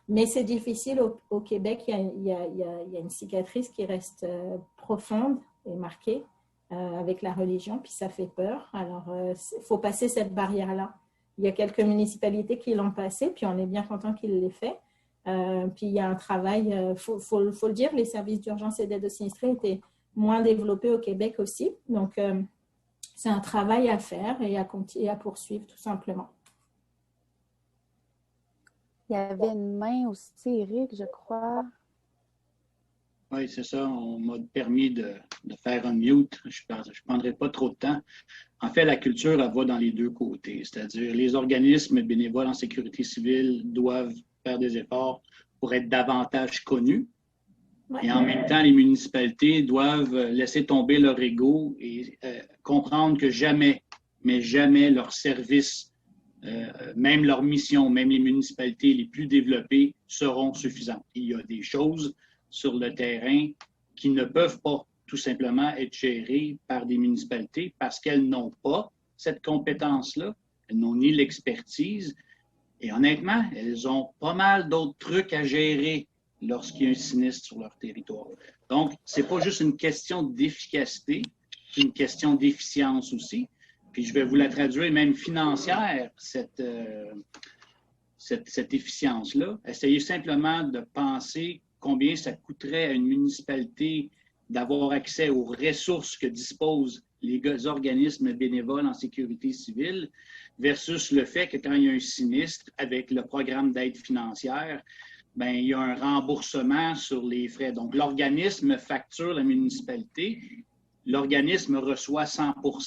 Mais c'est difficile au Québec. Il y a une cicatrice qui reste profonde et marquée avec la religion, puis ça fait peur. Alors, il faut passer cette barrière-là. Il y a quelques municipalités qui l'ont passé, puis on est bien content qu'ils l'aient fait. Puis il y a un travail, faut le dire, les services d'urgence et d'aide aux sinistrés étaient moins développés au Québec aussi. Donc, c'est un travail à faire et à poursuivre tout simplement. Il y avait une main aussi, Eric, je crois. Oui, c'est ça. On m'a permis de faire un mute. Je ne prendrai pas trop de temps. En fait, la culture, elle va dans les deux côtés. C'est-à-dire, les organismes bénévoles en sécurité civile doivent faire des efforts pour être davantage connus. Ouais. Et en même temps, les municipalités doivent laisser tomber leur ego et comprendre que jamais, mais jamais leurs services, même leurs missions, même les municipalités les plus développées seront suffisantes. Il y a des choses sur le terrain qui ne peuvent pas tout simplement être gérées par des municipalités parce qu'elles n'ont pas cette compétence-là, elles n'ont ni l'expertise et honnêtement, elles ont pas mal d'autres trucs à gérer lorsqu'il y a un sinistre sur leur territoire. Donc, c'est pas juste une question d'efficacité, c'est une question d'efficience aussi. Puis je vais vous la traduire même financière, cette efficience-là. Essayez simplement de penser combien ça coûterait à une municipalité d'avoir accès aux ressources que disposent les organismes bénévoles en sécurité civile versus le fait que quand il y a un sinistre avec le programme d'aide financière, bien, il y a un remboursement sur les frais. Donc, l'organisme facture la municipalité, l'organisme reçoit 100 pour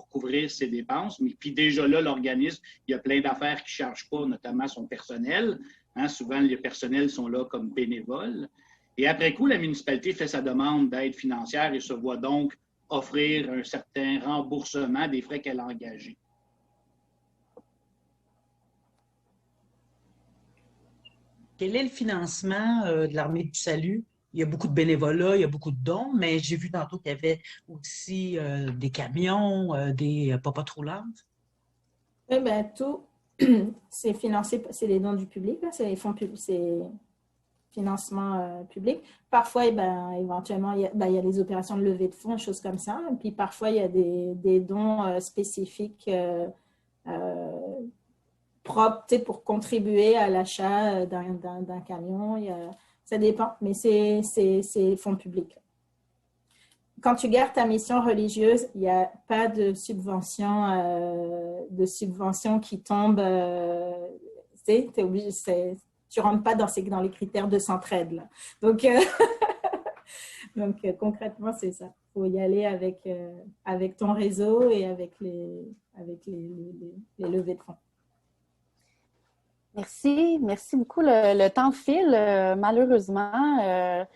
couvrir ses dépenses, mais puis déjà là, l'organisme, il y a plein d'affaires qui ne chargent pas, notamment son personnel. Hein, souvent, les personnels sont là comme bénévoles. Et après coup, la municipalité fait sa demande d'aide financière et se voit donc offrir un certain remboursement des frais qu'elle a engagés. Quel est le financement de l'Armée du Salut? Il y a beaucoup de bénévolat, il y a beaucoup de dons, mais j'ai vu tantôt qu'il y avait aussi des camions, des popotes roulantes. Oui, bien, tout, c'est financé, c'est les dons du public, c'est les fonds publics, c'est financement public. Parfois, éventuellement, il y a les opérations de levée de fonds, des choses comme ça. Et puis parfois, il y a des dons spécifiques propres pour contribuer à l'achat d'un camion. Ça dépend, mais c'est fonds publics. Quand tu gardes ta mission religieuse, il n'y a pas de subvention qui tombe. T'es obligé, tu ne rentres pas dans les critères de centraide. Là. Donc, concrètement, c'est ça. Il faut y aller avec ton réseau et avec les levées de fonds. Merci beaucoup. Le temps file, malheureusement.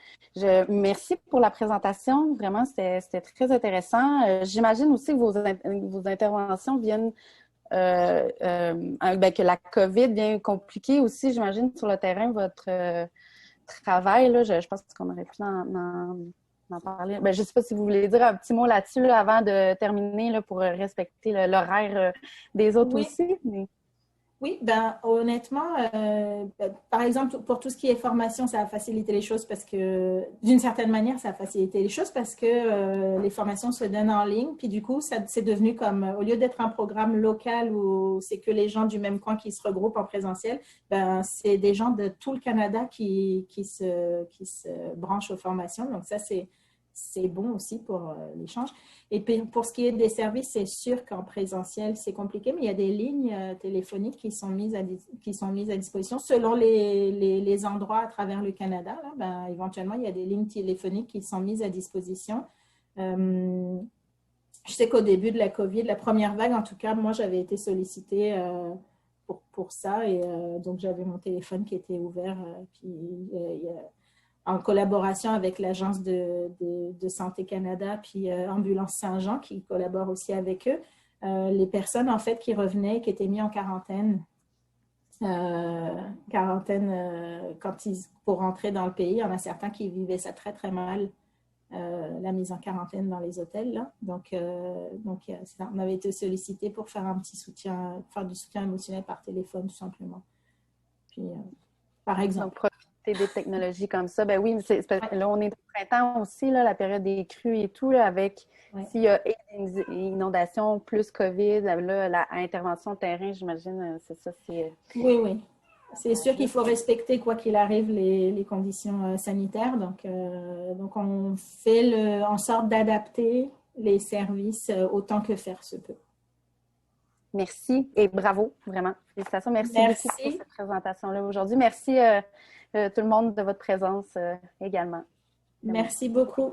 Merci pour la présentation. Vraiment, c'était très intéressant. J'imagine aussi que vos interventions viennent, que la COVID vient compliquer aussi, j'imagine, sur le terrain, votre travail. Là, je pense qu'on aurait pu en parler. Je ne sais pas si vous voulez dire un petit mot là-dessus là, avant de terminer là, pour respecter l'horaire des autres aussi. Mais... Oui, honnêtement, par exemple, pour tout ce qui est formation, ça a facilité les choses parce que, d'une certaine manière, ça a facilité les choses parce que les formations se donnent en ligne. Puis du coup, c'est devenu comme, au lieu d'être un programme local où c'est que les gens du même coin qui se regroupent en présentiel, c'est des gens de tout le Canada qui se branchent aux formations. Donc ça, c'est bon aussi pour l'échange. Et puis, pour ce qui est des services, c'est sûr qu'en présentiel, c'est compliqué, mais il y a des lignes téléphoniques qui sont mises à disposition selon les endroits à travers le Canada. Là, éventuellement, il y a des lignes téléphoniques qui sont mises à disposition. Je sais qu'au début de la COVID, la première vague, en tout cas, moi, j'avais été sollicitée pour ça. Et donc, j'avais mon téléphone qui était ouvert. En collaboration avec l'Agence de Santé Canada puis Ambulance Saint-Jean qui collabore aussi avec eux. Les personnes, en fait, qui revenaient, qui étaient mises en quarantaine quarantaine pour rentrer dans le pays. Il y en a certains qui vivaient ça très, très mal, la mise en quarantaine dans les hôtels. Là. Donc on avait été sollicité pour faire un petit soutien, faire du soutien émotionnel par téléphone, tout simplement. Puis, par exemple. Donc, profiter des technologies comme ça. Ben oui, là, on est au printemps aussi, là, la période des crues et tout, là, avec s'il y a des inondations plus COVID, là, la intervention terrain, j'imagine, c'est ça. Oui, oui. C'est sûr qu'il faut respecter, quoi qu'il arrive, les conditions sanitaires. Donc, on fait en sorte d'adapter les services autant que faire se peut. Merci et bravo, vraiment. Félicitations. Merci beaucoup pour cette présentation-là aujourd'hui. Merci tout le monde de votre présence également. Merci beaucoup.